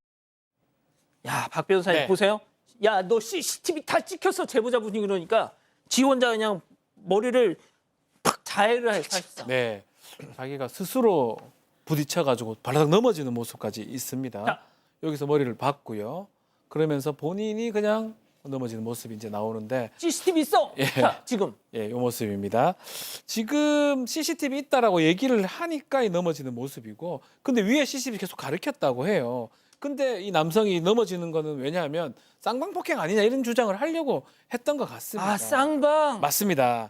[SPEAKER 1] 야, 박 변호사님 보세요. 야, 너 CCTV 다 찍혔어. 제보자분이 그러니까 지 혼자 그냥 머리를 팍 자해를 해 사실상.
[SPEAKER 5] 네, 자기가 스스로 부딪혀가지고 발라닥 넘어지는 모습까지 있습니다.
[SPEAKER 1] 자.
[SPEAKER 5] 여기서 머리를 박고요. 그러면서 본인이 그냥 넘어지는 모습이 이제 나오는데
[SPEAKER 1] CCTV 있어. 자, 지금.
[SPEAKER 5] 이 모습입니다. 지금 CCTV 있다라고 얘기를 하니까 이 넘어지는 모습이고, 근데 위에 CCTV 계속 가리켰다고 해요. 근데 이 남성이 넘어지는 거는 왜냐하면 쌍방폭행 아니냐 이런 주장을 하려고 했던 것 같습니다.
[SPEAKER 1] 쌍방.
[SPEAKER 5] 맞습니다.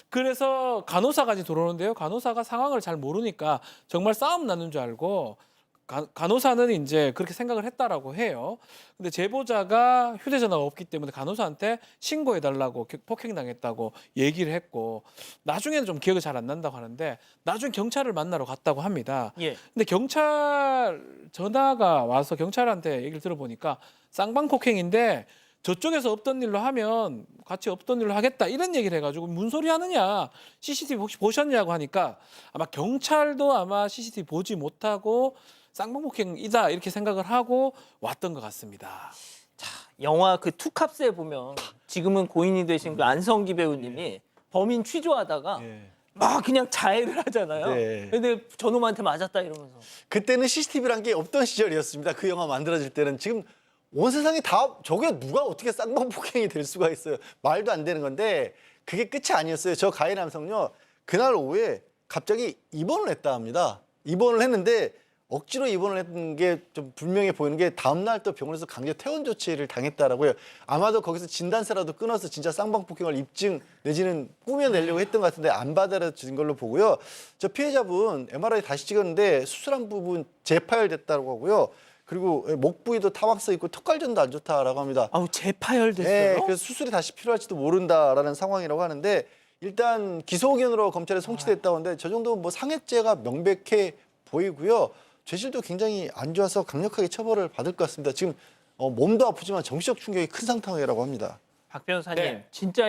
[SPEAKER 5] 그래서 간호사까지 들어오는데요. 간호사가 상황을 잘 모르니까 정말 싸움 나는 줄 알고 간호사는 이제 그렇게 생각을 했다라고 해요. 근데 제보자가 휴대전화가 없기 때문에 간호사한테 신고해달라고 폭행당했다고 얘기를 했고 나중에는 좀 기억이 잘 안 난다고 하는데 나중에 경찰을 만나러 갔다고 합니다. 근데 경찰 전화가 와서 경찰한테 얘기를 들어보니까 쌍방폭행인데 저쪽에서 없던 일로 하면 같이 없던 일로 하겠다 이런 얘기를 해가지고 무슨 소리 하느냐 CCTV 혹시 보셨냐고 하니까 아마 경찰도 아마 CCTV 보지 못하고 쌍방폭행이다 이렇게 생각을 하고 왔던 것 같습니다.
[SPEAKER 1] 자, 영화 그 투캅스에 보면 지금은 고인이 되신 그 안성기 배우님이 범인 취조하다가 막 그냥 자해를 하잖아요. 근데 저놈한테 맞았다 이러면서.
[SPEAKER 2] 그때는 CCTV란 게 없던 시절이었습니다. 그 영화 만들어질 때는 지금 온 세상이 다 저게 누가 어떻게 쌍방폭행이 될 수가 있어요. 말도 안 되는 건데 그게 끝이 아니었어요. 저 가해 남성요. 그날 오후에 갑자기 입원을 했다 합니다. 입원을 했는데 억지로 입원을 했던 게 좀 분명해 보이는 게 다음날 또 병원에서 강제 퇴원 조치를 당했다라고요. 아마도 거기서 진단서라도 끊어서 진짜 쌍방폭행을 입증 내지는 꾸며내려고 했던 것 같은데 안 받아들여진 걸로 보고요. 저 피해자분 MRI 다시 찍었는데 수술한 부분 재파열됐다고 하고요. 그리고 목 부위도 타박서 있고 턱관절도 안 좋다라고 합니다.
[SPEAKER 1] 재파열됐어요?
[SPEAKER 2] 네, 그래서 수술이 다시 필요할지도 모른다라는 상황이라고 하는데 일단 기소 의견으로 검찰에 송치됐다고 하는데 저 정도면 뭐 상해죄가 명백해 보이고요. 죄질도 굉장히 안 좋아서 강력하게 처벌을 받을 것 같습니다. 지금 몸도 아프지만 정신적 충격이 큰 상황이라고 합니다.
[SPEAKER 1] 박 변호사님,
[SPEAKER 5] 네.
[SPEAKER 1] 진짜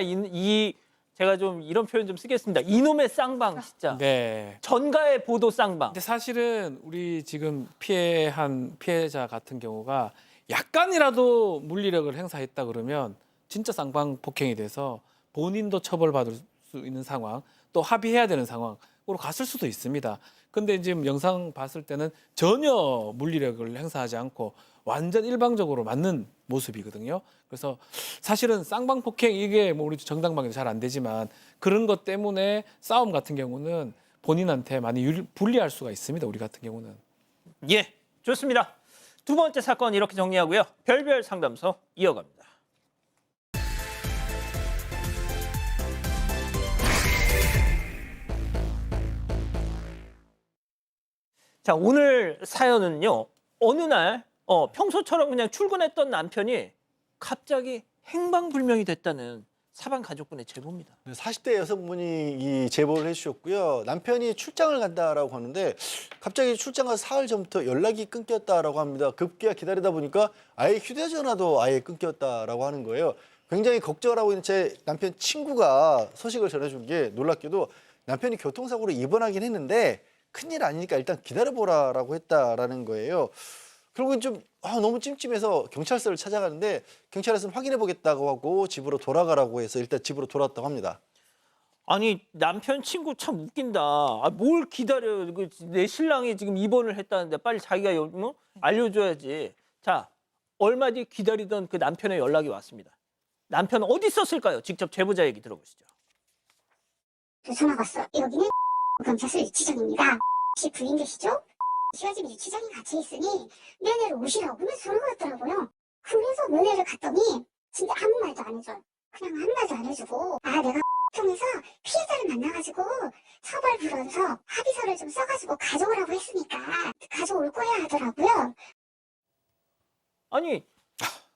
[SPEAKER 1] 제가 좀 이런 표현 좀 쓰겠습니다. 이놈의 쌍방 진짜.
[SPEAKER 5] 네.
[SPEAKER 1] 전가의 보도 쌍방.
[SPEAKER 5] 근데 사실은 우리 지금 피해한 피해자 같은 경우가 약간이라도 물리력을 행사했다 그러면 진짜 쌍방 폭행이 돼서 본인도 처벌받을 수 있는 상황, 또 합의해야 되는 상황으로 갔을 수도 있습니다. 근데 지금 영상 봤을 때는 전혀 물리력을 행사하지 않고 완전 일방적으로 맞는 모습이거든요. 그래서 사실은 쌍방 폭행 이게 뭐 우리 정당방위도 잘 안 되지만 그런 것 때문에 싸움 같은 경우는 본인한테 많이 불리할 수가 있습니다. 우리 같은 경우는.
[SPEAKER 1] 예, 좋습니다. 두 번째 사건 이렇게 정리하고요. 별별 상담소 이어갑니다. 자, 오늘 사연은요. 어느 날 평소처럼 그냥 출근했던 남편이 갑자기 행방불명이 됐다는 사방 가족분의 제보입니다.
[SPEAKER 2] 40대 여성분이 이 제보를 해주셨고요. 남편이 출장을 간다라고 하는데 갑자기 출장 가서 사흘 전부터 연락이 끊겼다라고 합니다. 급기야 기다리다 보니까 아예 휴대전화도 아예 끊겼다라고 하는 거예요. 굉장히 걱정을 하고 있는 제 남편 친구가 소식을 전해준 게 놀랍게도 남편이 교통사고로 입원하긴 했는데 큰일 아니니까 일단 기다려보라라고 했다라는 거예요. 결국은 좀 너무 찜찜해서 경찰서를 찾아가는데 경찰에서는 확인해 보겠다고 하고 집으로 돌아가라고 해서 일단 집으로 돌아왔다고 합니다.
[SPEAKER 1] 아니 남편 친구 참 웃긴다. 뭘 기다려. 내 신랑이 지금 입원을 했다는데 빨리 자기가 알려줘야지. 자, 얼마 뒤 기다리던 그 남편의 연락이 왔습니다. 남편 어디 있었을까요? 직접 제보자 얘기 들어보시죠.
[SPEAKER 11] 전화가 왔어. 여기는 경찰서 유치장입니다. 혹시 부인 계시죠? 지금 유치장에 같이 있으니 면회를 오시라고 하면서 전화가 왔더라고요. 그래서 면회를 갔더니 진짜 아무 말도 안 해줘요. 그냥 아무 말도 안 해주고 내가 통해서 피해자를 만나가지고 처벌 불원서 합의서를 좀 써가지고 가져오라고 했으니까 가져올 거야 하더라고요.
[SPEAKER 1] 아니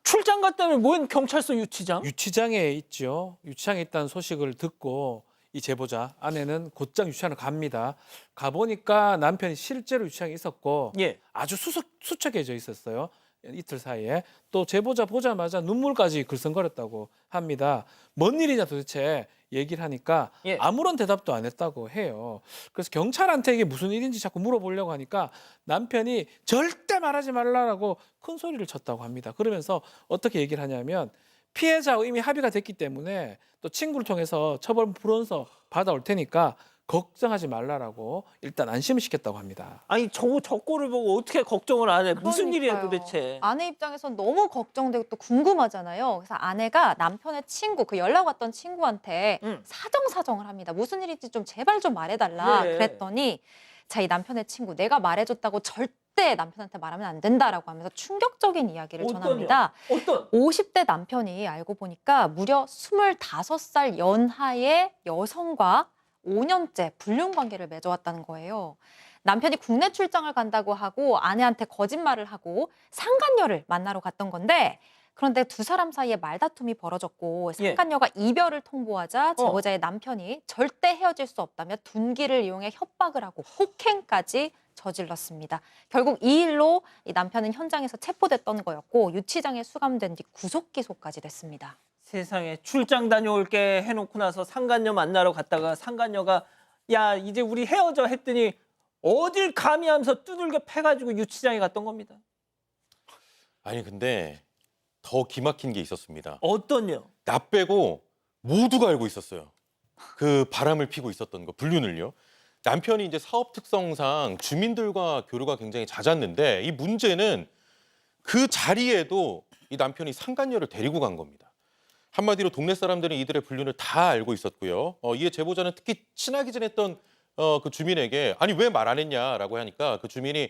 [SPEAKER 1] 출장 갔다면 뭔 경찰서 유치장?
[SPEAKER 5] 유치장에 있죠. 유치장에 있다는 소식을 듣고 이 제보자 아내는 곧장 유치장을 갑니다. 가보니까 남편이 실제로 유치장에 있었고
[SPEAKER 1] 예.
[SPEAKER 5] 아주 수척해져 있었어요. 이틀 사이에. 또 제보자 보자마자 눈물까지 글썽거렸다고 합니다. 뭔 일이냐 도대체 얘기를 하니까
[SPEAKER 1] 예.
[SPEAKER 5] 아무런 대답도 안 했다고 해요. 그래서 경찰한테 이게 무슨 일인지 자꾸 물어보려고 하니까 남편이 절대 말하지 말라라고 큰 소리를 쳤다고 합니다. 그러면서 어떻게 얘기를 하냐면 피해자하고 이미 합의가 됐기 때문에 또 친구를 통해서 처벌 불원서 받아올 테니까 걱정하지 말라라고 일단 안심을 시켰다고 합니다.
[SPEAKER 1] 아니 저 꼴을 보고 어떻게 걱정을 안 해? 무슨 일이야 도대체?
[SPEAKER 3] 아내 입장에선 너무 걱정되고 또 궁금하잖아요. 그래서 아내가 남편의 친구, 그 연락 왔던 친구한테 사정을 합니다. 무슨 일인지 좀 제발 좀 말해달라.
[SPEAKER 1] 네.
[SPEAKER 3] 그랬더니 자, 이 남편의 친구 내가 말해줬다고 절대 남편한테 말하면 안 된다라고 하면서 충격적인 이야기를 전합니다.
[SPEAKER 1] 어떤?
[SPEAKER 3] 50대 남편이 알고 보니까 무려 25살 연하의 여성과 5년째 불륜 관계를 맺어왔다는 거예요. 남편이 국내 출장을 간다고 하고 아내한테 거짓말을 하고 상간녀를 만나러 갔던 건데 그런데 두 사람 사이에 말다툼이 벌어졌고 상간녀가 이별을 통보하자 제보자의 남편이 절대 헤어질 수 없다며 둔기를 이용해 협박을 하고 폭행까지 저질렀습니다. 결국 이 일로 이 남편은 현장에서 체포됐던 거였고 유치장에 수감된 뒤 구속 기소까지 됐습니다.
[SPEAKER 1] 세상에 출장 다녀올게 해놓고 나서 상간녀 만나러 갔다가 상간녀가 야 이제 우리 헤어져 했더니 어딜 감히 하면서 두들겨 패가지고 유치장에 갔던 겁니다.
[SPEAKER 4] 아니 근데 더 기막힌 게 있었습니다.
[SPEAKER 1] 어떤요?
[SPEAKER 4] 나 빼고 모두가 알고 있었어요. 그 바람을 피고 있었던 거, 불륜을요. 남편이 이제 사업 특성상 주민들과 교류가 굉장히 잦았는데 이 문제는 그 자리에도 이 남편이 상간녀를 데리고 간 겁니다. 한마디로 동네 사람들은 이들의 불륜을 다 알고 있었고요. 이에 제보자는 특히 친하게 지냈던 그 주민에게 아니 왜 말 안 했냐라고 하니까 그 주민이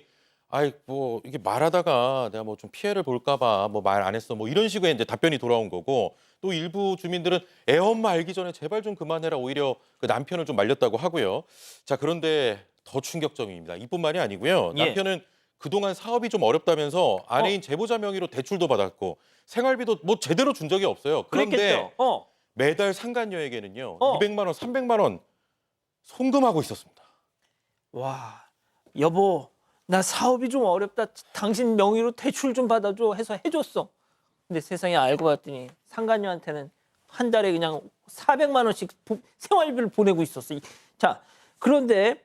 [SPEAKER 4] 아이 뭐 이게 말하다가 내가 뭐 좀 피해를 볼까봐 뭐 말 안 했어 뭐 이런 식의 이제 답변이 돌아온 거고 또 일부 주민들은 애 엄마 알기 전에 제발 좀 그만해라 오히려 그 남편을 좀 말렸다고 하고요. 자 그런데 더 충격적입니다. 이뿐만이 아니고요. 남편은 그동안 사업이 좀 어렵다면서 아내인 제보자 명의로 대출도 받았고 생활비도 뭐 제대로 준 적이 없어요. 그런데
[SPEAKER 1] 그랬겠죠.
[SPEAKER 4] 매달 상간녀에게는요 200만 원, 300만 원 송금하고 있었습니다.
[SPEAKER 1] 와, 여보, 나 사업이 좀 어렵다. 당신 명의로 대출 좀 받아줘 해서 해줬어. 근데 세상에 알고 봤더니 상간녀한테는 한 달에 그냥 400만 원씩 생활비를 보내고 있었어. 자, 그런데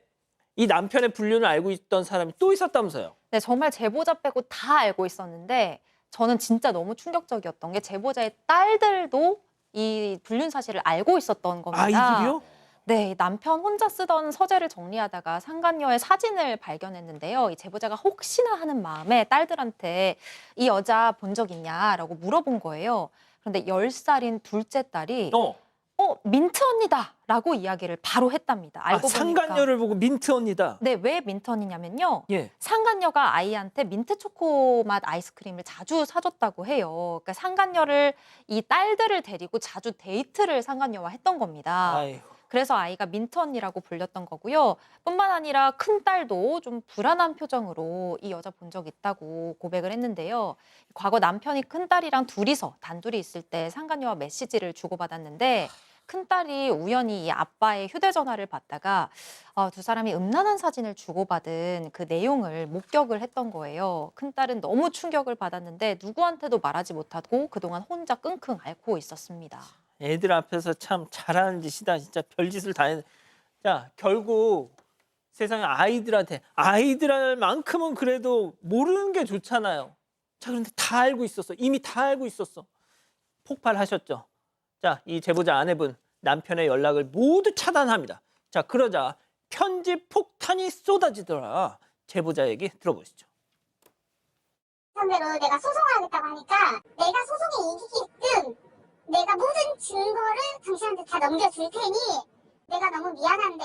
[SPEAKER 1] 이 남편의 불륜을 알고 있던 사람이 또 있었다면서요?
[SPEAKER 3] 네, 정말 제보자 빼고 다 알고 있었는데 저는 진짜 너무 충격적이었던 게 제보자의 딸들도 이 불륜 사실을 알고 있었던 겁니다.
[SPEAKER 1] 아이들이요?
[SPEAKER 3] 네, 남편 혼자 쓰던 서재를 정리하다가 상간녀의 사진을 발견했는데요. 이 제보자가 혹시나 하는 마음에 딸들한테 이 여자 본 적 있냐라고 물어본 거예요. 그런데 10살인 둘째 딸이 민트 언니다라고 이야기를 바로 했답니다. 알고 보니까
[SPEAKER 1] 상간녀를 보고 민트 언니다.
[SPEAKER 3] 네, 왜 민트 언니냐면요.
[SPEAKER 1] 예.
[SPEAKER 3] 상간녀가 아이한테 민트 초코 맛 아이스크림을 자주 사줬다고 해요. 그러니까 상간녀를 이 딸들을 데리고 자주 데이트를 상간녀와 했던 겁니다.
[SPEAKER 1] 아이고.
[SPEAKER 3] 그래서 아이가 민트 언니라고 불렸던 거고요. 뿐만 아니라 큰 딸도 좀 불안한 표정으로 이 여자 본 적 있다고 고백을 했는데요. 과거 남편이 큰 딸이랑 둘이서 단둘이 있을 때 상간녀와 메시지를 주고받았는데 큰 딸이 우연히 이 아빠의 휴대전화를 받다가 두 사람이 음란한 사진을 주고받은 그 내용을 목격을 했던 거예요. 큰 딸은 너무 충격을 받았는데 누구한테도 말하지 못하고 그동안 혼자 끙끙 앓고 있었습니다.
[SPEAKER 1] 애들 앞에서 참 잘하는 짓이다. 진짜 별짓을 다 했. 자, 결국 세상에 아이들만큼은 그래도 모르는 게 좋잖아요. 자, 그런데 다 알고 있었어. 이미 다 알고 있었어. 폭발하셨죠. 자, 이 제보자 아내분 남편의 연락을 모두 차단합니다. 자, 그러자 편지 폭탄이 쏟아지더라. 제보자 얘기 들어보시죠.
[SPEAKER 11] 상대로 내가 소송하겠다고 하니까 내가 소송에 이기게끔 내가 모든 증거를 당신한테 다 넘겨줄 테니 내가 너무 미안한데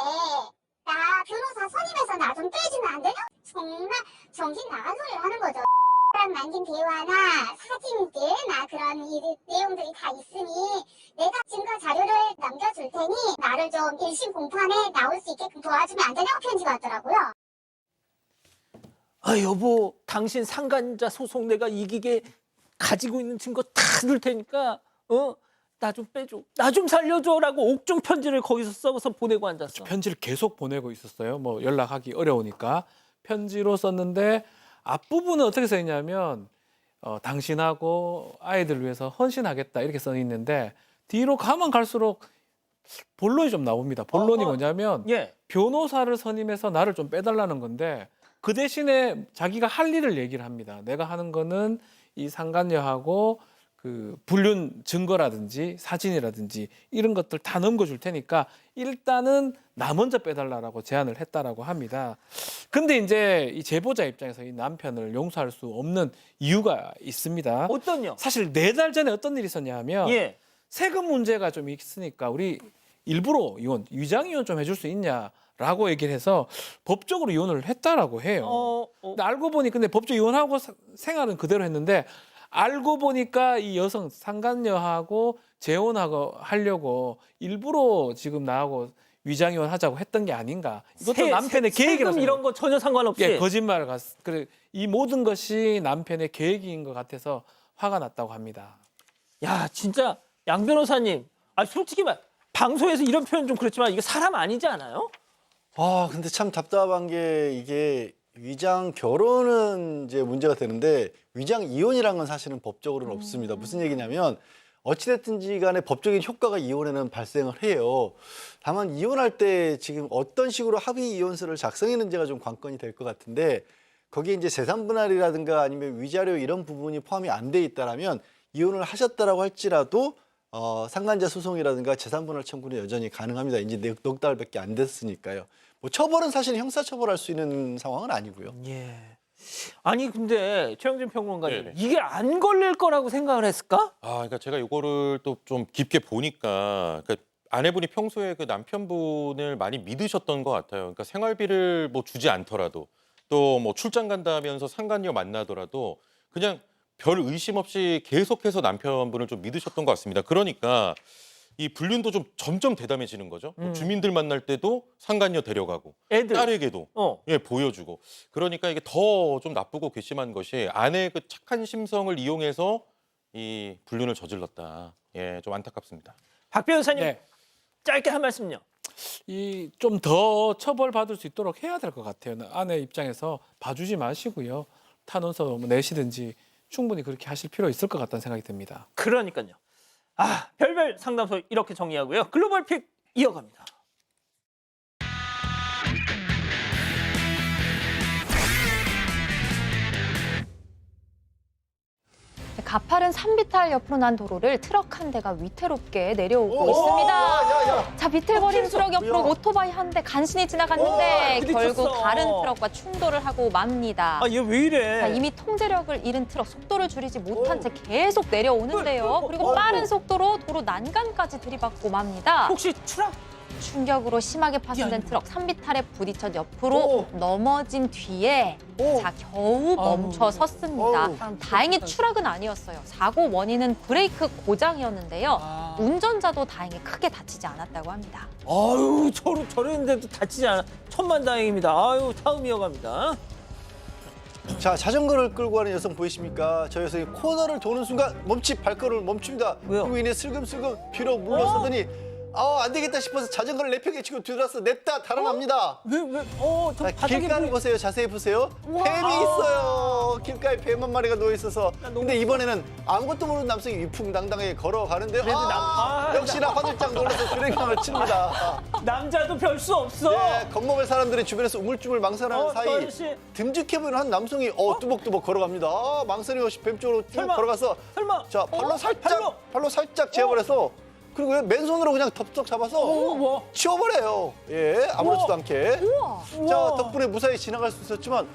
[SPEAKER 11] 나 변호사 선임해서 나 좀 빼주면 안 되냐? 정말 정신 나간 소리를 하는 거죠. 랑 남긴 대화나 사진들 나 그런 내용들이 다 있으니 내가 증거 자료를 넘겨줄 테니 나를 좀 1심 공판에 나올 수 있게끔 도와주면 안 되냐고 편지가 왔더라고요.
[SPEAKER 1] 아, 여보, 당신 상간자 소송 내가 이기게 가지고 있는 증거 다 줄 테니까 나 좀 빼줘, 나 좀 살려줘라고 옥중 편지를 거기서 써서 보내고 앉았어.
[SPEAKER 5] 편지를 계속 보내고 있었어요. 뭐 연락하기 어려우니까 편지로 썼는데 앞부분은 어떻게 써 있냐면 당신하고 아이들 위해서 헌신하겠다 이렇게 써 있는데 뒤로 가면 갈수록 본론이 좀 나옵니다. 본론이 뭐냐면
[SPEAKER 1] 예.
[SPEAKER 5] 변호사를 선임해서 나를 좀 빼달라는 건데 그 대신에 자기가 할 일을 얘기를 합니다. 내가 하는 거는 이 상간녀하고 그 불륜 증거라든지 사진이라든지 이런 것들 다 넘겨줄 테니까 일단은 나 먼저 빼달라고 제안을 했다라고 합니다. 근데 이제 이 제보자 입장에서 이 남편을 용서할 수 없는 이유가 있습니다.
[SPEAKER 1] 어떤요?
[SPEAKER 5] 사실 4달 전에 어떤 일이 있었냐 하면
[SPEAKER 1] 예.
[SPEAKER 5] 세금 문제가 좀 있으니까 우리 일부러 이혼, 위장 이혼 좀 해줄 수 있냐라고 얘기를 해서 법적으로 이혼을 했다라고 해요. 근데 알고 보니 근데 법적 이혼하고 생활은 그대로 했는데 알고 보니까 이 여성 상간녀하고 재혼하고 하려고 일부러 지금 나하고 위장 이혼하자고 했던 게 아닌가. 이것도 남편의 계획이라서.
[SPEAKER 1] 세금 이런 거 전혀 상관없이.
[SPEAKER 5] 예, 거짓말을 그래 이 모든 것이 남편의 계획인 것 같아서 화가 났다고 합니다.
[SPEAKER 1] 야, 진짜 양 변호사님, 솔직히 말 방송에서 이런 표현 좀 그렇지만 이거 사람 아니지 않아요?
[SPEAKER 2] 아, 근데 참 답답한 게 이게 위장 결혼은 이제 문제가 되는데 위장 이혼이란 건 사실은 법적으로는 없습니다. 무슨 얘기냐면 어찌됐든지 간에 법적인 효과가 이혼에는 발생을 해요. 다만 이혼할 때 지금 어떤 식으로 합의 이혼서를 작성했는지가 좀 관건이 될 것 같은데 거기에 이제 재산 분할이라든가 아니면 위자료 이런 부분이 포함이 안 돼 있다라면 이혼을 하셨다라고 할지라도 상간자 소송이라든가 재산 분할 청구는 여전히 가능합니다. 이제 넉 달밖에 안 됐으니까요. 뭐 처벌은 사실 형사 처벌할 수 있는 상황은 아니고요.
[SPEAKER 1] 예. 아니 근데 최영진 평론가님
[SPEAKER 4] 네네.
[SPEAKER 1] 이게 안 걸릴 거라고 생각을 했을까?
[SPEAKER 4] 그러니까 제가 이거를 또 좀 깊게 보니까 그러니까 아내분이 평소에 그 남편분을 많이 믿으셨던 것 같아요. 그러니까 생활비를 뭐 주지 않더라도 또 뭐 출장 간다면서 상간녀 만나더라도 그냥 별 의심 없이 계속해서 남편분을 좀 믿으셨던 것 같습니다. 그러니까 이 불륜도 좀 점점 대담해지는 거죠. 뭐 주민들 만날 때도 상간녀 데려가고
[SPEAKER 1] 애들.
[SPEAKER 4] 딸에게도 예, 보여주고. 그러니까 이게 더 좀 나쁘고 괘씸한 것이 아내의 그 착한 심성을 이용해서 이 불륜을 저질렀다. 예, 좀 안타깝습니다.
[SPEAKER 1] 박 변호사님
[SPEAKER 5] 네.
[SPEAKER 1] 짧게 한 말씀요.
[SPEAKER 5] 이 좀 더 처벌받을 수 있도록 해야 될 것 같아요. 아내 입장에서 봐주지 마시고요. 탄원서 뭐 내시든지 충분히 그렇게 하실 필요 있을 것 같다는 생각이 듭니다.
[SPEAKER 1] 그러니까요. 아, 별별 상담소 이렇게 정리하고요. 글로벌 픽 이어갑니다.
[SPEAKER 3] 가파른 산비탈 옆으로 난 도로를 트럭 한 대가 위태롭게 내려오고 있습니다. 자, 비틀거리는 트럭 옆으로 오토바이 한 대 간신히 지나갔는데
[SPEAKER 1] 부딪혔어.
[SPEAKER 3] 결국 다른 트럭과 충돌을 하고 맙니다.
[SPEAKER 1] 아, 얘 왜 이래?
[SPEAKER 3] 자, 이미 통제력을 잃은 트럭 속도를 줄이지 못한 채 계속 내려오는데요. 그리고 빠른 속도로 도로 난간까지 들이받고 맙니다.
[SPEAKER 1] 혹시 추락?
[SPEAKER 3] 충격으로 심하게 파손된 트럭 산비탈에 부딪혀 옆으로 넘어진 뒤에 자 겨우 멈춰 섰습니다. 다행히 추락은 아니었어요. 사고 원인은 브레이크 고장이었는데요. 운전자도 다행히 크게 다치지 않았다고 합니다.
[SPEAKER 1] 아유, 저랬는데도 다치지 않아. 천만다행입니다. 아유, 다음 이어갑니다.
[SPEAKER 2] 자, 자전거를 끌고 가는 여성 보이십니까? 저 여성이 코너를 도는 순간 발걸음을 멈춥니다.
[SPEAKER 1] 왜요?
[SPEAKER 2] 그리고 이내 슬금슬금 뒤로 물러서더니 안 되겠다 싶어서 자전거를 내팽개 치고 뒤돌아서 냅다 달아납니다.
[SPEAKER 1] 저
[SPEAKER 2] 자,
[SPEAKER 1] 바닥에
[SPEAKER 2] 길가를 보세요. 자세히 보세요. 뱀이 있어요. 길가에 뱀 한 마리가 누워 있어서. 근데 이번에는 아무것도 모르는 남성이 위풍당당하게 걸어가는데 역시나 화들짝 놀라서 브레이크를 칩니다.
[SPEAKER 1] 남자도 별 수 없어.
[SPEAKER 2] 네, 겁먹을 사람들이 주변에서 우물쭈물 망설하는 사이
[SPEAKER 1] 아저씨.
[SPEAKER 2] 듬직해 보이는 한 남성이 뚜벅뚜벅 걸어갑니다. 망설임 없이 뱀 쪽으로 쭉
[SPEAKER 1] 설마,
[SPEAKER 2] 걸어가서
[SPEAKER 1] 설마.
[SPEAKER 2] 자 발로 살짝 제어버려서 그리고 맨손으로 그냥 덥석 잡아서
[SPEAKER 1] 뭐?
[SPEAKER 2] 치워버려요. 예, 아무렇지도 않게.
[SPEAKER 3] 우와.
[SPEAKER 2] 자, 덕분에 무사히 지나갈 수 있었지만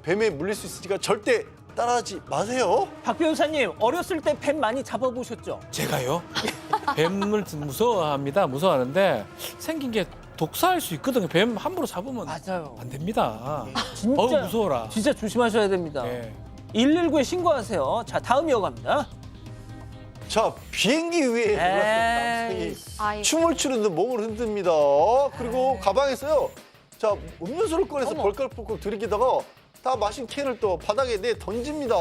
[SPEAKER 2] 뱀에 물릴 수 있으니까 절대 따라하지 마세요.
[SPEAKER 1] 박 변호사님, 어렸을 때 뱀 많이 잡아보셨죠?
[SPEAKER 5] 제가요? 뱀을 무서워합니다. 무서워하는데 생긴 게 독사할 수 있거든요. 뱀 함부로 잡으면
[SPEAKER 1] 맞아요.
[SPEAKER 5] 안 됩니다.
[SPEAKER 1] 진짜
[SPEAKER 5] 무서워라.
[SPEAKER 1] 진짜 조심하셔야 됩니다.
[SPEAKER 5] 네.
[SPEAKER 1] 119에 신고하세요. 자, 다음 이어갑니다.
[SPEAKER 2] 자, 비행기 위에 올랐던 남성이
[SPEAKER 3] 아이고.
[SPEAKER 2] 춤을 추는데 몸을 흔듭니다. 그리고 가방에서요. 자, 음료수를 꺼내서 벌컥벌컥 들이키다가 다 마신 캔을 또 바닥에 던집니다.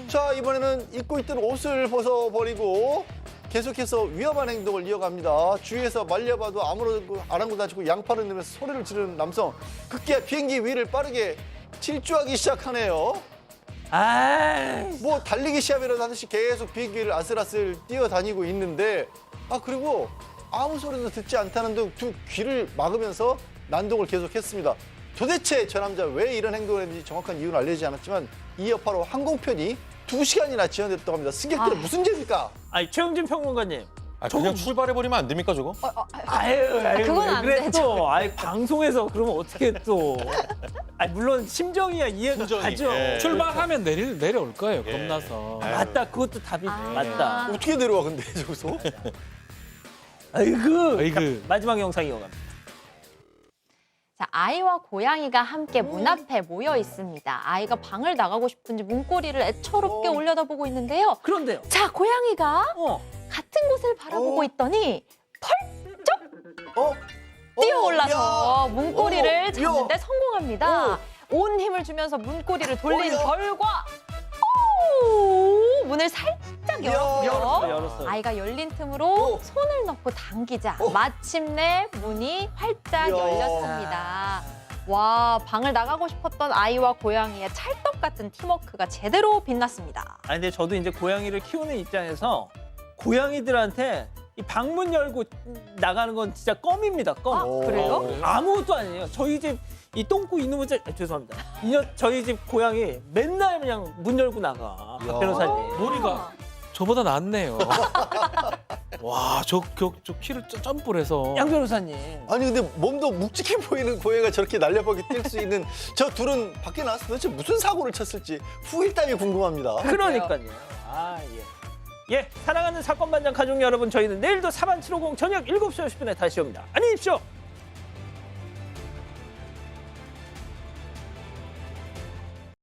[SPEAKER 2] 자, 이번에는 입고 있던 옷을 벗어버리고 계속해서 위험한 행동을 이어갑니다. 주위에서 말려봐도 아무런 아랑곳하지고 양팔을 내면서 소리를 지르는 남성. 급기야 비행기 위를 빠르게 질주하기 시작하네요. 뭐 달리기 시합이라도 하듯이 계속 비행기를 아슬아슬 뛰어다니고 있는데 그리고 아무 소리도 듣지 않다는 등 두 귀를 막으면서 난동을 계속했습니다. 도대체 저 남자 왜 이런 행동을 했는지 정확한 이유는 알려지지 않았지만 이 여파로 항공편이 2시간이나 지연됐다고 합니다. 승객들은 무슨 죄입니까?
[SPEAKER 1] 아니, 최영진 평론가님.
[SPEAKER 4] 그냥 출발해버리면 안 됩니까 저거?
[SPEAKER 1] 아유,
[SPEAKER 3] 그건
[SPEAKER 1] 왜
[SPEAKER 3] 안
[SPEAKER 1] 그래
[SPEAKER 3] 되죠.
[SPEAKER 1] 또. 아이, 방송에서 그러면 어떻게 또. 물론 심정이야 이해가
[SPEAKER 4] 심정이,
[SPEAKER 1] 가죠.
[SPEAKER 4] 예.
[SPEAKER 5] 출발하면 내려올 거예요. 겁나서.
[SPEAKER 1] 맞다, 그것도 답이 맞다.
[SPEAKER 2] 어떻게 내려와 근데 저기서?
[SPEAKER 1] 아이고.
[SPEAKER 5] 아이고.
[SPEAKER 1] 자, 마지막 영상 이어갑니다.
[SPEAKER 3] 자, 아이와 고양이가 함께 문 앞에 모여 있습니다. 아이가 방을 나가고 싶은지 문고리를 애처롭게 올려다보고 있는데요.
[SPEAKER 1] 그런데요.
[SPEAKER 3] 자, 고양이가 같은 곳을 바라보고 있더니 뛰어올라서 문고리를 잡는데 성공합니다. 온 힘을 주면서 문고리를 돌린 결과 문을 살짝 열었고요.
[SPEAKER 1] 열었어요.
[SPEAKER 3] 아이가 열린 틈으로 손을 넣고 당기자 마침내 문이 활짝 열렸습니다. 와, 방을 나가고 싶었던 아이와 고양이의 찰떡 같은 팀워크가 제대로 빛났습니다.
[SPEAKER 1] 근데 저도 이제 고양이를 키우는 입장에서 고양이들한테 이 방문 열고 나가는 건 진짜 껌입니다. 껌.
[SPEAKER 3] 그래요?
[SPEAKER 1] 아무것도 아니에요. 저희 집 이 똥꼬 이놈의 죄송합니다. 저희 집 고양이 맨날 그냥 문 열고 나가. 박 변호사님.
[SPEAKER 5] 머리가 저보다 낫네요. 와, 저 키를 점프를 해서.
[SPEAKER 1] 양 변호사님.
[SPEAKER 2] 아니 근데 몸도 묵직해 보이는 고양이가 저렇게 날렵하게 뛸 수 있는 저 둘은 밖에 나와서 도대체 무슨 사고를 쳤을지 후일담이 궁금합니다.
[SPEAKER 1] 그러니까요. 예, 사랑하는 사건 반장 가족 여러분, 저희는 내일도 사반 750 저녁 7시 50분에 다시 옵니다. 안녕히 계십시오.